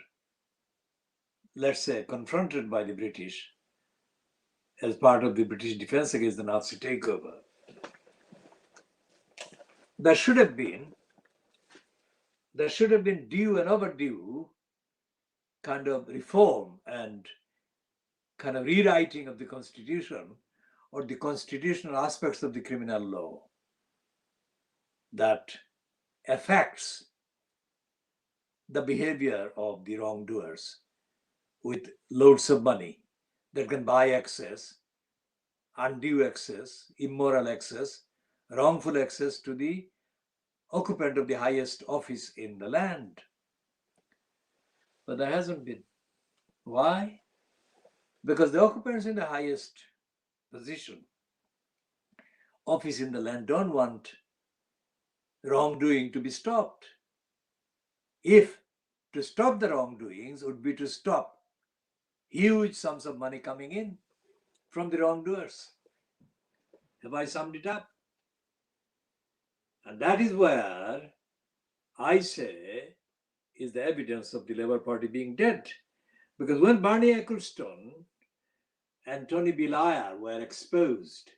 let's say, confronted by the British as part of the British defense against the Nazi takeover, there should have been due and overdue kind of reform and kind of rewriting of the Constitution or the constitutional aspects of the criminal law that affects the behavior of the wrongdoers with loads of money that can buy access, undue access, immoral access, wrongful access to the occupant of the highest office in the land. But there hasn't been. Why? Because the occupants in the highest position, office in the land, don't want wrongdoing to be stopped. If to stop the wrongdoings would be to stop huge sums of money coming in from the wrongdoers. Have I summed it up? And that is where I say is the evidence of the Labour Party being dead. Because when Barney Ecclestone and Tony Blair were exposed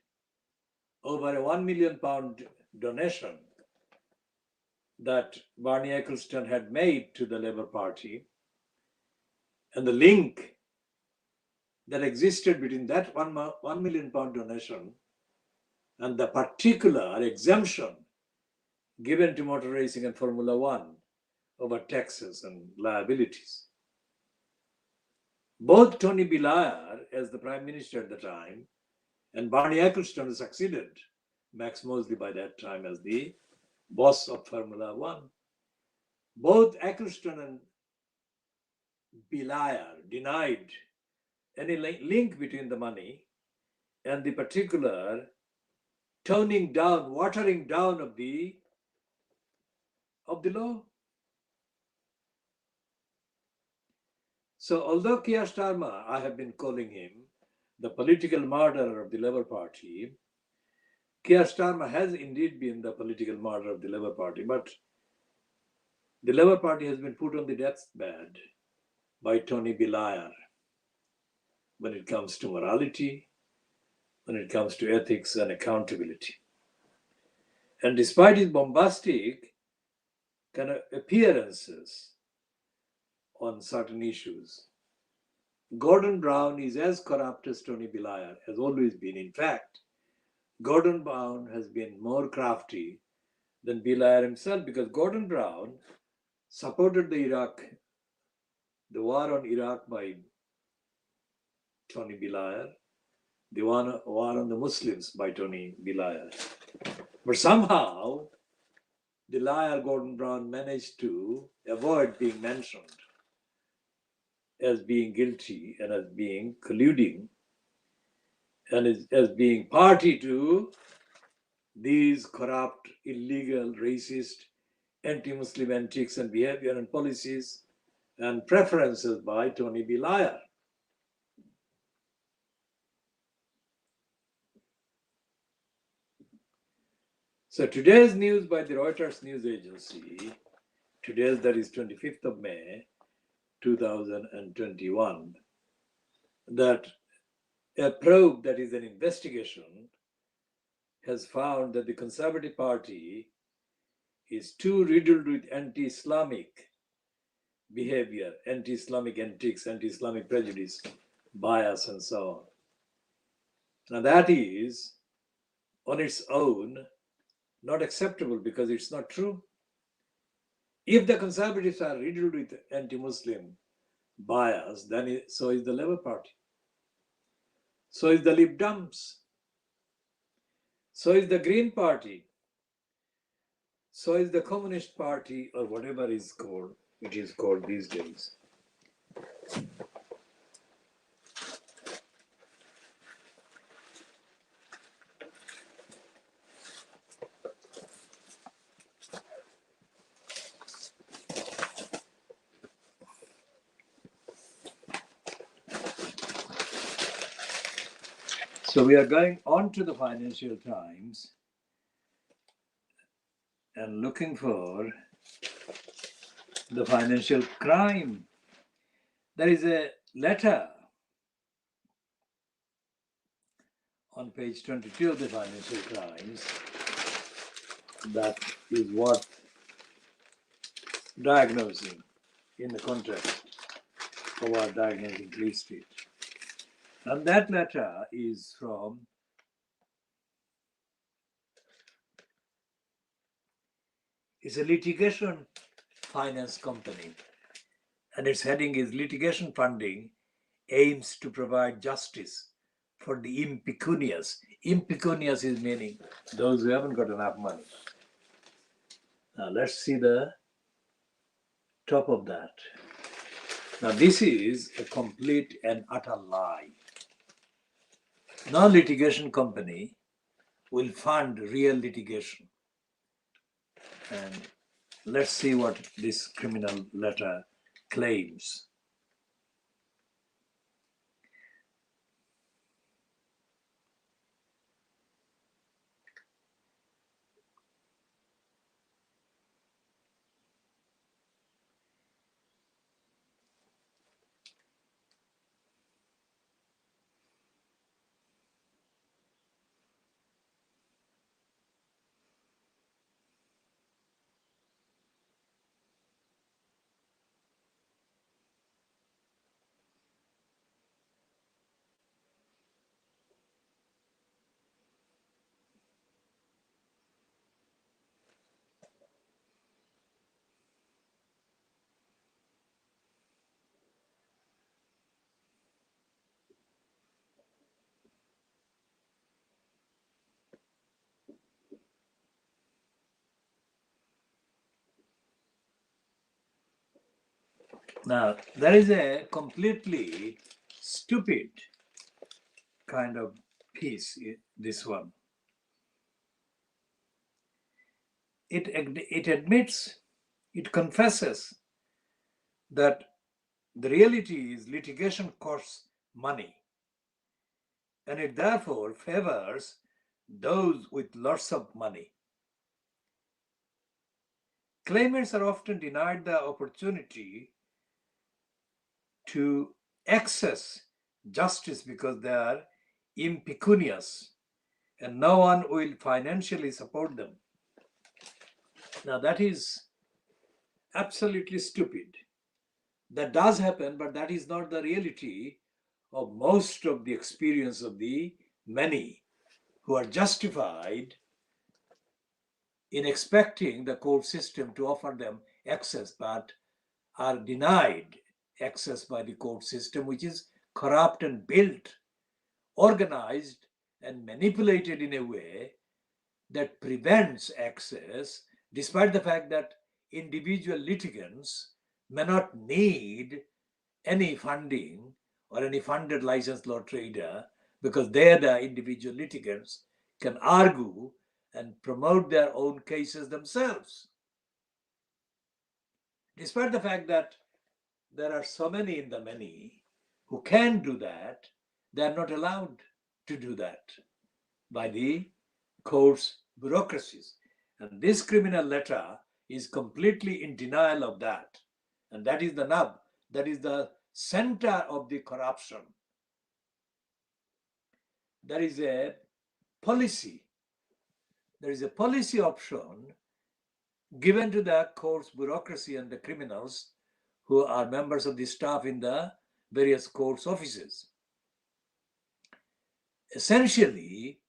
over a £1 million donation that Barney Ecclestone had made to the Labour Party, and the link that existed between that £1 million donation and the particular exemption given to motor racing and Formula One over taxes and liabilities. Both Tony Blair, as the Prime Minister at the time, and Barney Ecclestone, who succeeded Max Mosley by that time as the boss of Formula One, both Ecclestone and Blair denied any link between the money and the particular toning down, watering down of the law. So although Keir Starmer, I have been calling him the political murderer of the Labour Party, Keir Starmer has indeed been the political murderer of the Labour Party, but the Labour Party has been put on the deathbed by Tony Blair when it comes to morality, when it comes to ethics and accountability. And despite his bombastic kind of appearances on certain issues, Gordon Brown is as corrupt as Tony Blair has always been. In fact, Gordon Brown has been more crafty than Blair himself, because Gordon Brown supported the war on Iraq by Tony Blair, the war on the Muslims by Tony Blair. But somehow, the liar Gordon Brown managed to avoid being mentioned as being guilty and as being colluding and as being party to these corrupt, illegal, racist, anti-Muslim antics and behavior and policies and preferences by Tony Blair. So today's news by the Reuters news agency, today's, that is 25th of May, 2021, that a probe, that is an investigation, has found that the Conservative Party is too riddled with anti-Islamic behavior, anti-Islamic antics, anti-Islamic prejudice, bias, and so on. Now that is, on its own, not acceptable because it's not true. If the Conservatives are riddled with anti-Muslim bias, then so is the Labour Party. So is the Lib Dems. So is the Green Party. So is the Communist Party, or whatever it is called these days. So we are going on to the Financial Times and looking for the financial crime. There is a letter on page 22 of the Financial Times that is worth diagnosing in the context of our diagnosing Fleet Street. And that letter is from a litigation finance company, and its heading is Litigation Funding Aims to Provide Justice for the Impecunious. Impecunious is meaning those who haven't got enough money. Now let's see the top of that. Now this is a complete and utter lie. No litigation company will fund real litigation. And let's see what this criminal letter claims. Now, there is a completely stupid kind of piece, this one. It admits, it confesses that The reality is litigation costs money, and it therefore favors those with lots of money. Claimants are often denied the opportunity to access justice because they are impecunious and no one will financially support them. Now, that is absolutely stupid. That does happen, but that is not the reality of most of the experience of the many who are justified in expecting the court system to offer them access, but are denied access by the court system, which is corrupt and built, organized, and manipulated in a way that prevents access, despite the fact that individual litigants may not need any funding or any funded licensed law trader because they, the individual litigants, can argue and promote their own cases themselves. Despite the fact that there are so many in the many who can do that, they are not allowed to do that by the court's bureaucracies. And this criminal letter is completely in denial of that. And that is the nub, that is the center of the corruption. There is a policy, option given to the court's bureaucracy and the criminals who are members of the staff in the various courts offices. Essentially,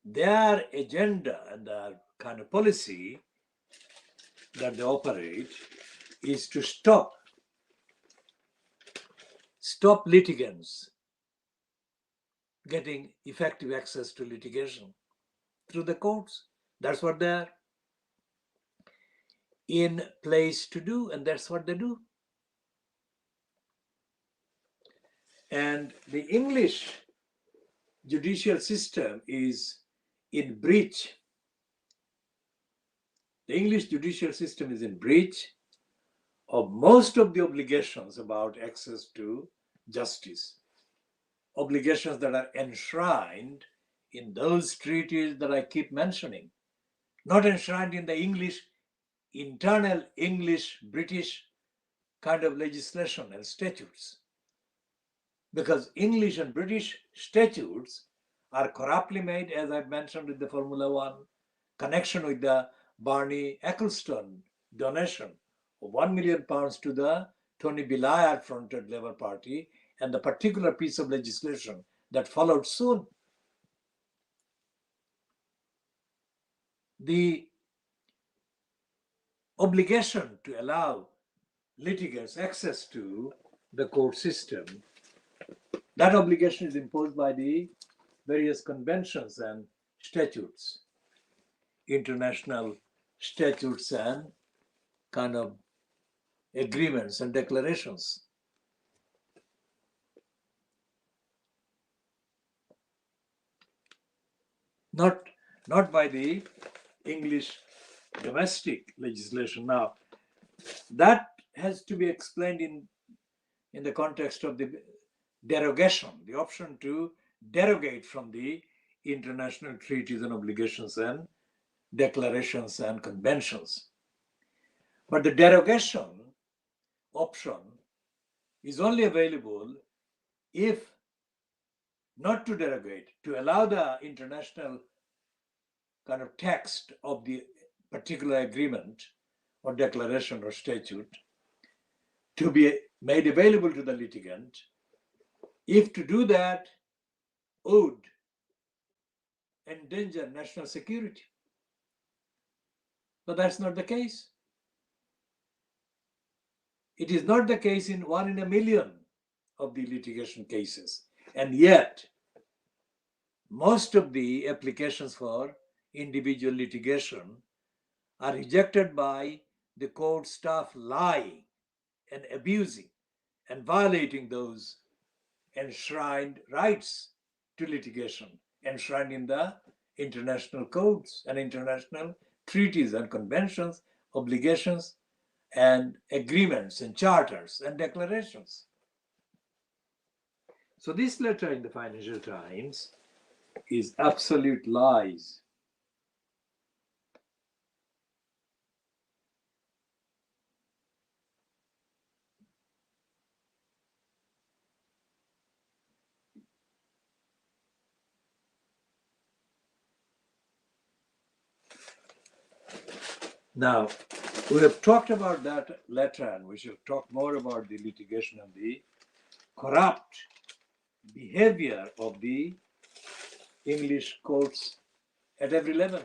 their agenda and their kind of policy that they operate is to stop litigants getting effective access to litigation through the courts. That's what they're in place to do, and that's what they do. And the English judicial system is in breach. The English judicial system is in breach of most of the obligations about access to justice. Obligations that are enshrined in those treaties that I keep mentioning, not enshrined in the internal English British kind of legislation and statutes. Because English and British statutes are corruptly made, as I've mentioned with the Formula One, connection with the Barney Ecclestone donation of £1 million to the Tony Blair-fronted Labour Party, and the particular piece of legislation that followed soon. The obligation to allow litigants access to the court system, that obligation is imposed by the various conventions and statutes, international statutes and kind of agreements and declarations. Not by the English domestic legislation. Now, that has to be explained in the context of the derogation, the option to derogate from the international treaties and obligations and declarations and conventions. But the derogation option is only available if not to derogate, to allow the international kind of text of the particular agreement or declaration or statute to be made available to the litigant, if to do that would endanger national security. But that's not the case. It is not the case in 1 in a million of the litigation cases. And yet, most of the applications for individual litigation are rejected by the court staff lying and abusing and violating those enshrined rights to litigation, enshrined in the international codes and international treaties and conventions, obligations, and agreements and charters and declarations. So this letter in the Financial Times is absolute lies. Now, we have talked about that letter, and we shall talk more about the litigation and the corrupt behavior of the English courts at every level.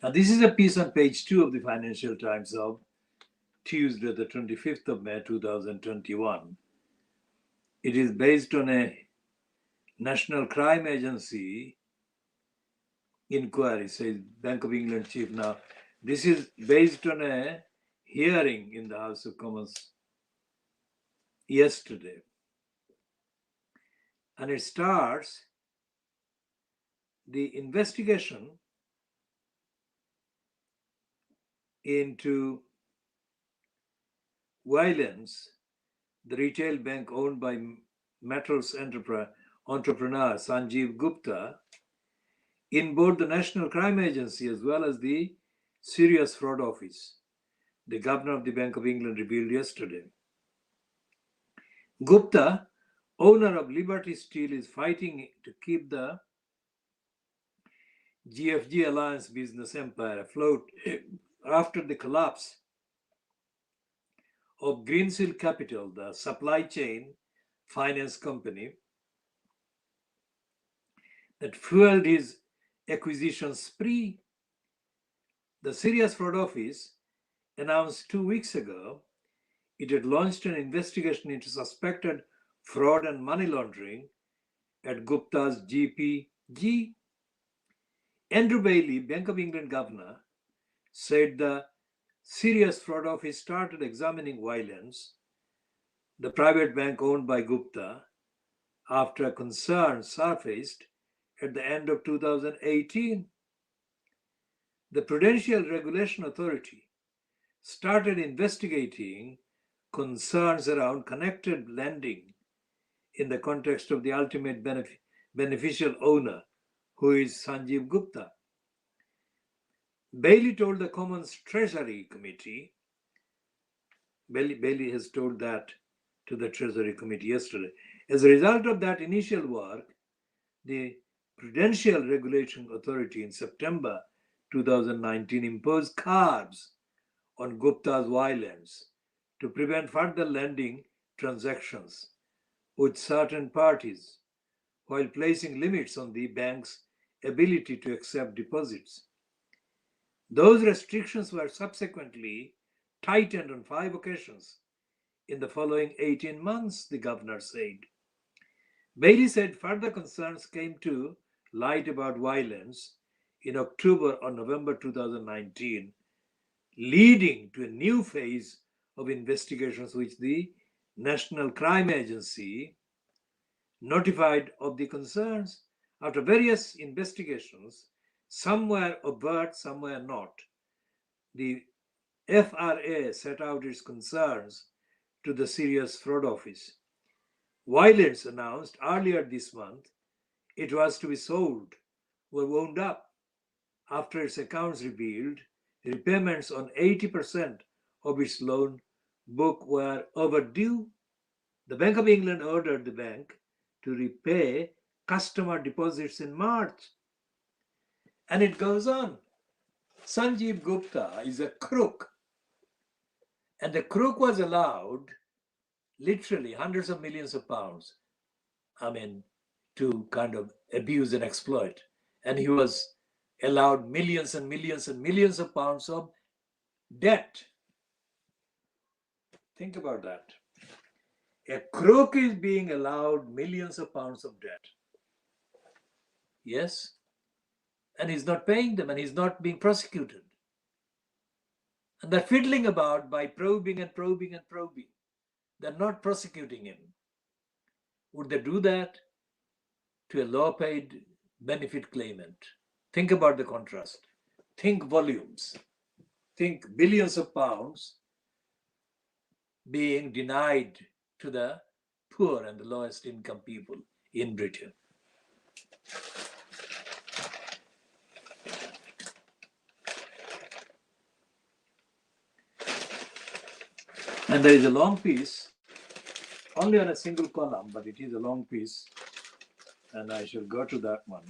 Now, this is a piece on page 2 of the Financial Times of Tuesday, the 25th of May, 2021. It is based on a National Crime Agency inquiry, says Bank of England chief. Now, this is based on a hearing in the House of Commons yesterday. And it starts the investigation into violence, the retail bank owned by metals entrepreneur Sanjeev Gupta, in both the National Crime Agency as well as the Serious Fraud Office, the governor of the Bank of England revealed yesterday. Gupta, owner of Liberty Steel, is fighting to keep the GFG Alliance business empire afloat after the collapse of Greensill Capital, the supply chain finance company that fueled his acquisition spree. The Serious Fraud Office announced 2 weeks ago it had launched an investigation into suspected fraud and money laundering at Gupta's GPG. Andrew Bailey, Bank of England governor, said the Serious Fraud Office started examining Violence, the private bank owned by Gupta, after a concern surfaced at the end of 2018. The Prudential Regulation Authority started investigating concerns around connected lending in the context of the ultimate beneficial owner, who is Sanjeev Gupta. Bailey told the Commons Treasury Committee, Bailey has told that to the Treasury Committee yesterday. As a result of that initial work, the Prudential Regulation Authority in September 2019 imposed curbs on Gupta's Violence to prevent further lending transactions with certain parties, while placing limits on the bank's ability to accept deposits. Those restrictions were subsequently tightened on 5 occasions in the following 18 months, the governor said. Bailey said further concerns came to light about Violence in October or November 2019, leading to a new phase of investigations which the National Crime Agency notified of the concerns. After various investigations, some were overt, some were not, the FRA set out its concerns to the Serious Fraud Office. Violence announced earlier this month it was to be sold were wound up after its accounts revealed repayments on 80% of its loan book were overdue. The Bank of England ordered the bank to repay customer deposits in March. And it goes on. Sanjeev Gupta is a crook. And the crook was allowed literally hundreds of millions of pounds, to kind of abuse and exploit. And he was allowed millions and millions and millions of pounds of debt. Think about that. A crook is being allowed millions of pounds of debt. Yes. And he's not paying them and he's not being prosecuted. And they're fiddling about by probing and probing and probing. They're not prosecuting him. Would they do that to a low paid benefit claimant? Think about the contrast. Think volumes. Think billions of pounds being denied to the poor and the lowest income people in Britain. And there is a long piece, only on a single column, but it is a long piece, and I shall go to that one.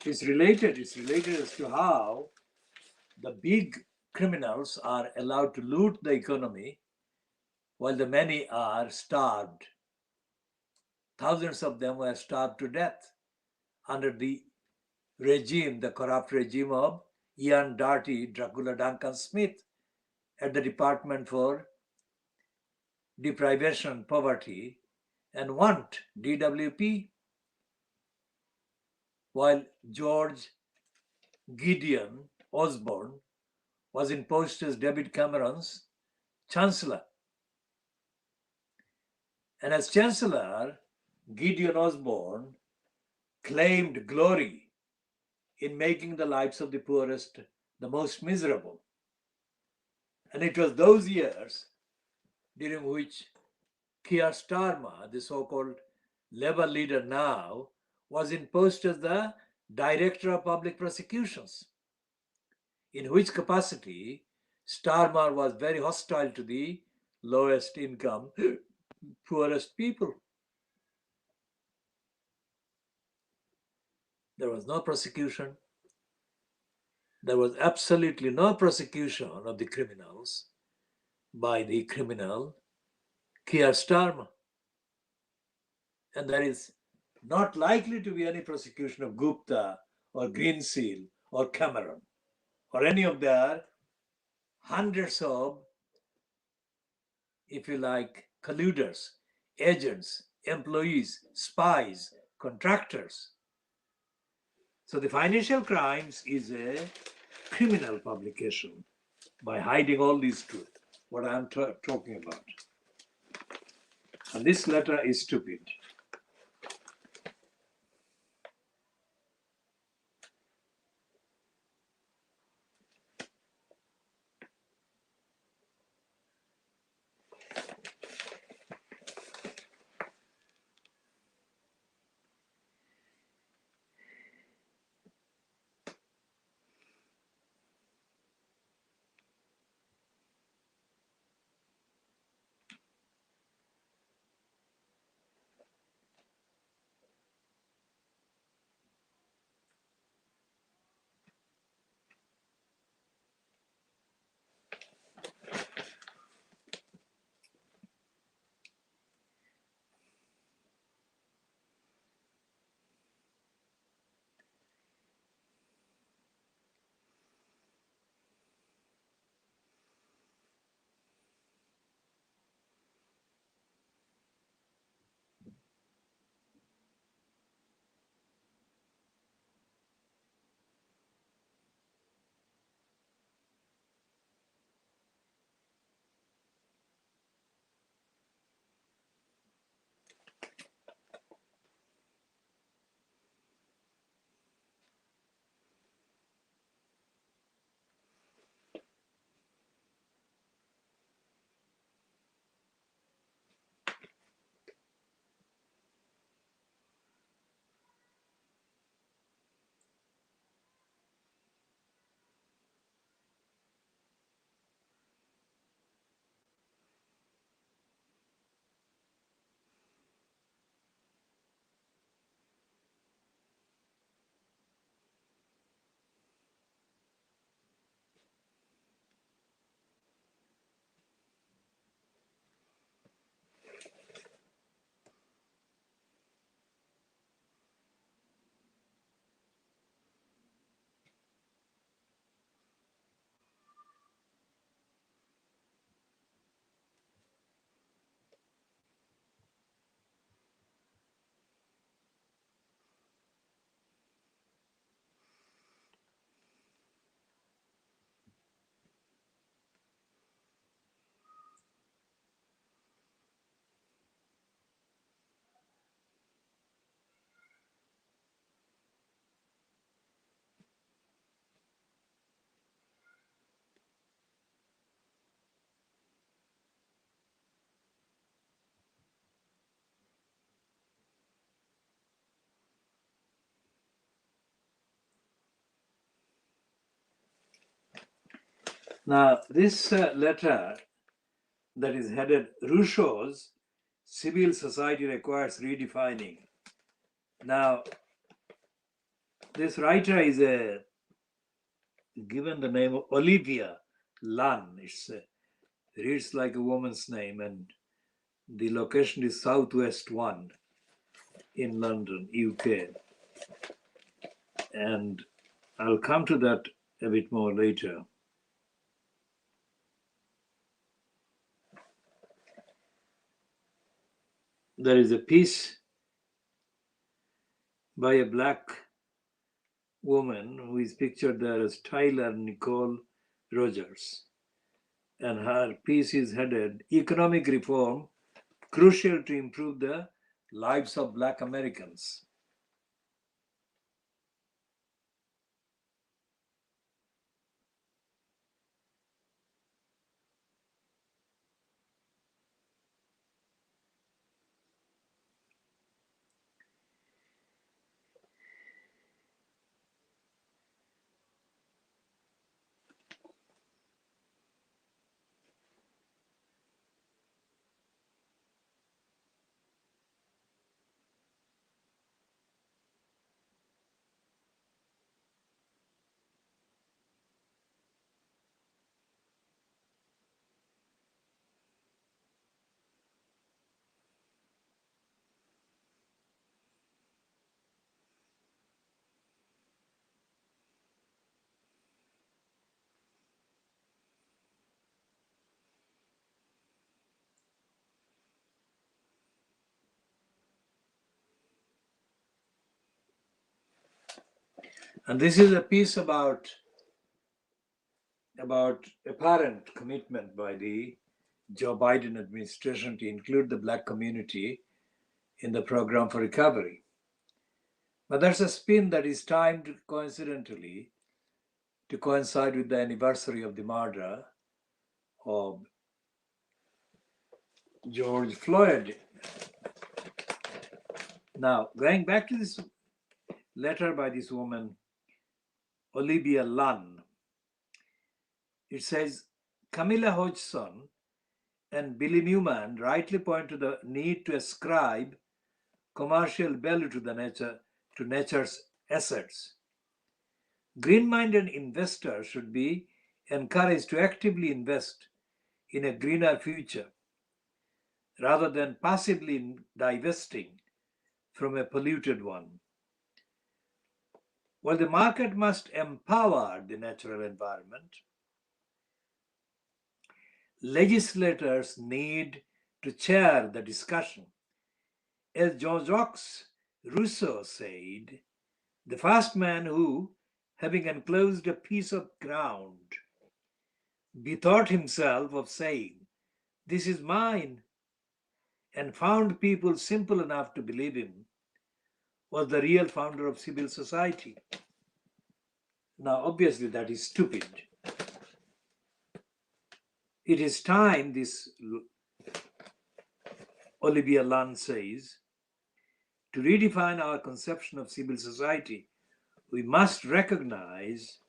It's related as to how the big criminals are allowed to loot the economy while the many are starved. Thousands of them were starved to death under the regime, the corrupt regime of Ian Darty, Dracula Duncan Smith at the Department for Deprivation, Poverty and Want, DWP, while George Gideon Osborne was in post as David Cameron's Chancellor. And as Chancellor, Gideon Osborne claimed glory in making the lives of the poorest the most miserable. And it was those years during which Keir Starmer, the so-called Labour leader now, was in post as the Director of Public Prosecutions, in which capacity Starmer was very hostile to the lowest income, poorest people. There was no prosecution. There was absolutely no prosecution of the criminals by the criminal Keir Starmer. And there is not likely to be any prosecution of Gupta or Greensill or Cameron or any of their hundreds of, if you like, colluders, agents, employees, spies, contractors. So the Financial Crimes is a criminal publication by hiding all these truth, what I'm talking about. And this letter is stupid. Now, this letter that is headed Rousseau's Civil Society Requires Redefining. Now, this writer is given the name of Olivia Lunn. Reads like a woman's name, and the location is Southwest 1 in London, UK. And I'll come to that a bit more later. There is a piece by a black woman who is pictured there as Tyler Nicole Rogers. And her piece is headed Economic Reform Crucial to Improve the Lives of Black Americans. And this is a piece about apparent commitment by the Joe Biden administration to include the Black community in the program for recovery. But there's a spin that is timed coincidentally to coincide with the anniversary of the murder of George Floyd. Now, going back to this letter by this woman, Olivia Lunn, it says Camilla Hodgson and Billy Newman rightly point to the need to ascribe commercial value to nature's assets. Green-minded investors should be encouraged to actively invest in a greener future rather than passively divesting from a polluted one. While the market must empower the natural environment, legislators need to chair the discussion. As Jean-Jacques Rousseau said, the first man who, having enclosed a piece of ground, bethought himself of saying, "This is mine," and found people simple enough to believe him, was the real founder of civil society. Now, obviously, that is stupid. It is time, this Olivia Lunn says, to redefine our conception of civil society. We must recognize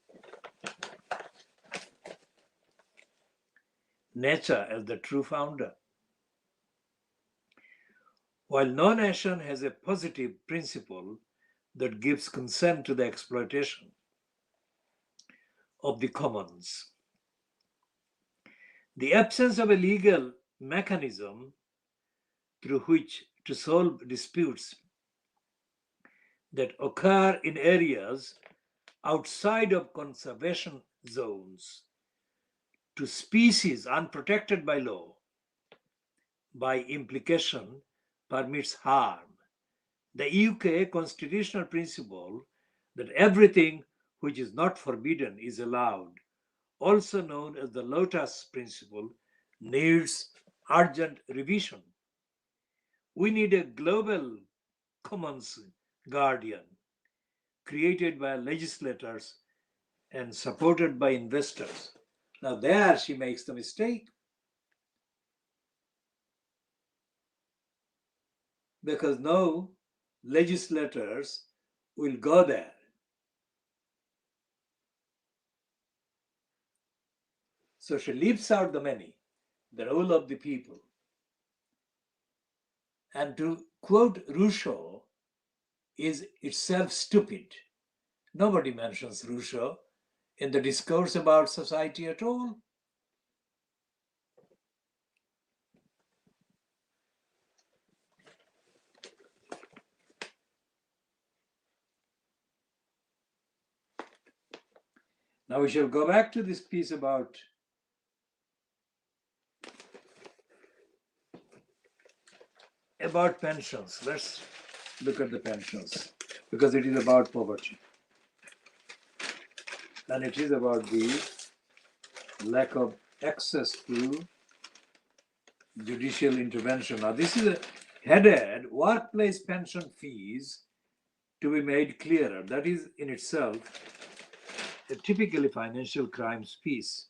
nature as the true founder. While no nation has a positive principle that gives consent to the exploitation of the commons, the absence of a legal mechanism through which to solve disputes that occur in areas outside of conservation zones to species unprotected by law, by implication, permits harm. The UK constitutional principle that everything which is not forbidden is allowed, also known as the Lotus Principle, needs urgent revision. We need a global commons guardian created by legislators and supported by investors. Now, there she makes the mistake, because no legislators will go there. So she leaves out the many, the role of the people. And to quote Rousseau is itself stupid. Nobody mentions Rousseau in the discourse about society at all. Now we shall go back to this piece about pensions. Let's look at the pensions because it is about poverty. And it is about the lack of access to judicial intervention. Now, this is headed workplace pension fees to be made clearer. That is in itself a typically financial crimes piece.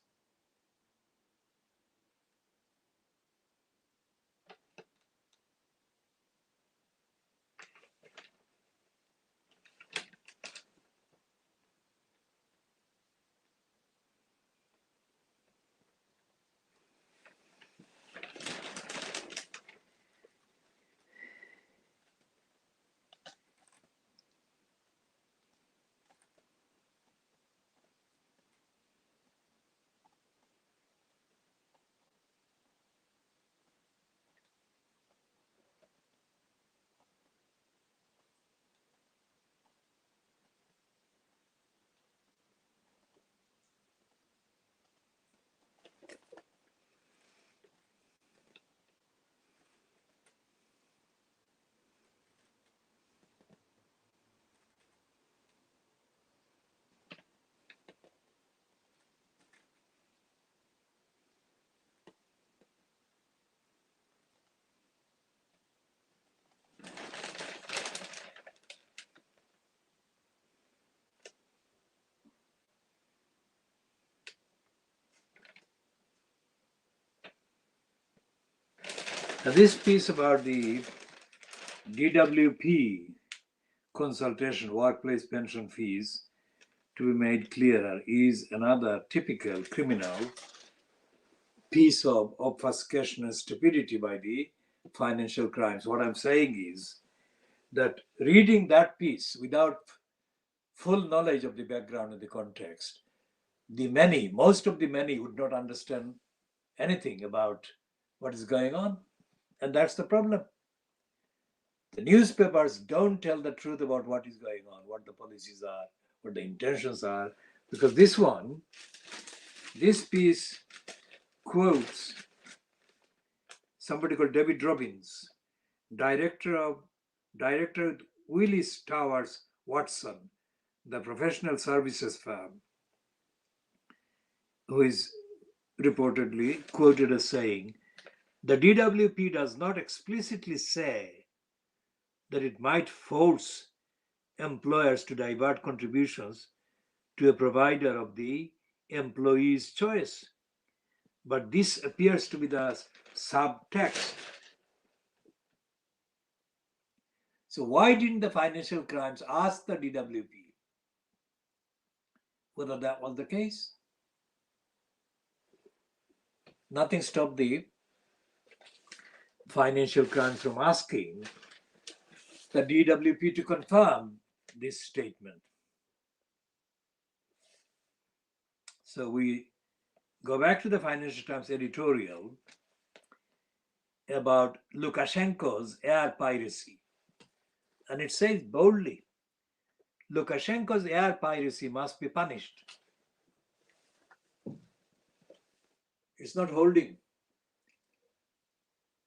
Now, this piece about the DWP consultation, workplace pension fees, to be made clearer is another typical criminal piece of obfuscation and stupidity by the financial crimes. What I'm saying is that reading that piece without full knowledge of the background and the context, most of the many would not understand anything about what is going on. And that's the problem. The newspapers don't tell the truth about what is going on, what the policies are, what the intentions are, because this piece quotes somebody called David Robbins, director Willis Towers Watson, the professional services firm, who is reportedly quoted as saying, the DWP does not explicitly say that it might force employers to divert contributions to a provider of the employee's choice. But this appears to be the subtext. So why didn't the financial crimes ask the DWP whether that was the case? Nothing stopped the financial crimes from asking the DWP to confirm this statement. So we go back to the Financial Times editorial about Lukashenko's air piracy. And it says boldly, Lukashenko's air piracy must be punished. It's not holding.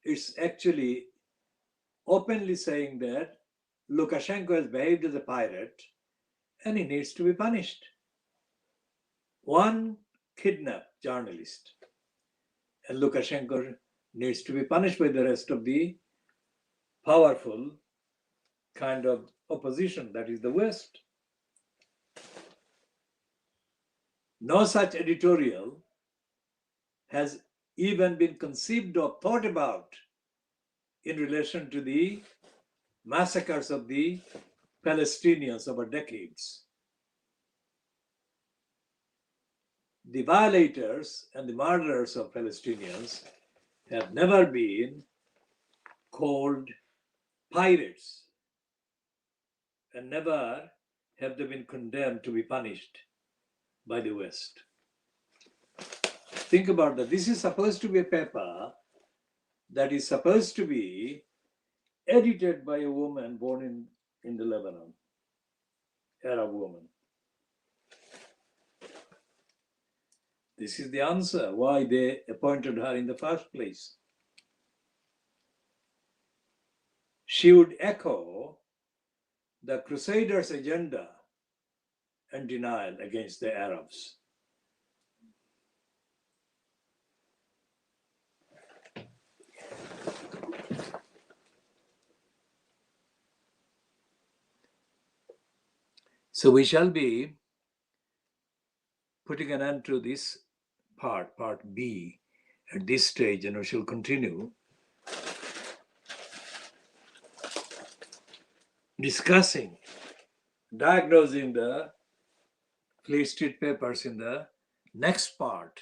It's actually openly saying that Lukashenko has behaved as a pirate and he needs to be punished. One kidnapped journalist, and Lukashenko needs to be punished by the rest of the powerful kind of opposition, that is the West. No such editorial has even been conceived or thought about in relation to the massacres of the Palestinians over decades. the violators and the murderers of Palestinians have never been called pirates, and never have they been condemned to be punished by the West. Think about that. This is supposed to be a paper that is supposed to be edited by a woman born in the Lebanon, Arab woman. This is the answer why they appointed her in the first place. She would echo the Crusaders' agenda and denial against the Arabs. So we shall be putting an end to this part B, at this stage, and we shall continue discussing, diagnosing the Fleet Street papers in the next part.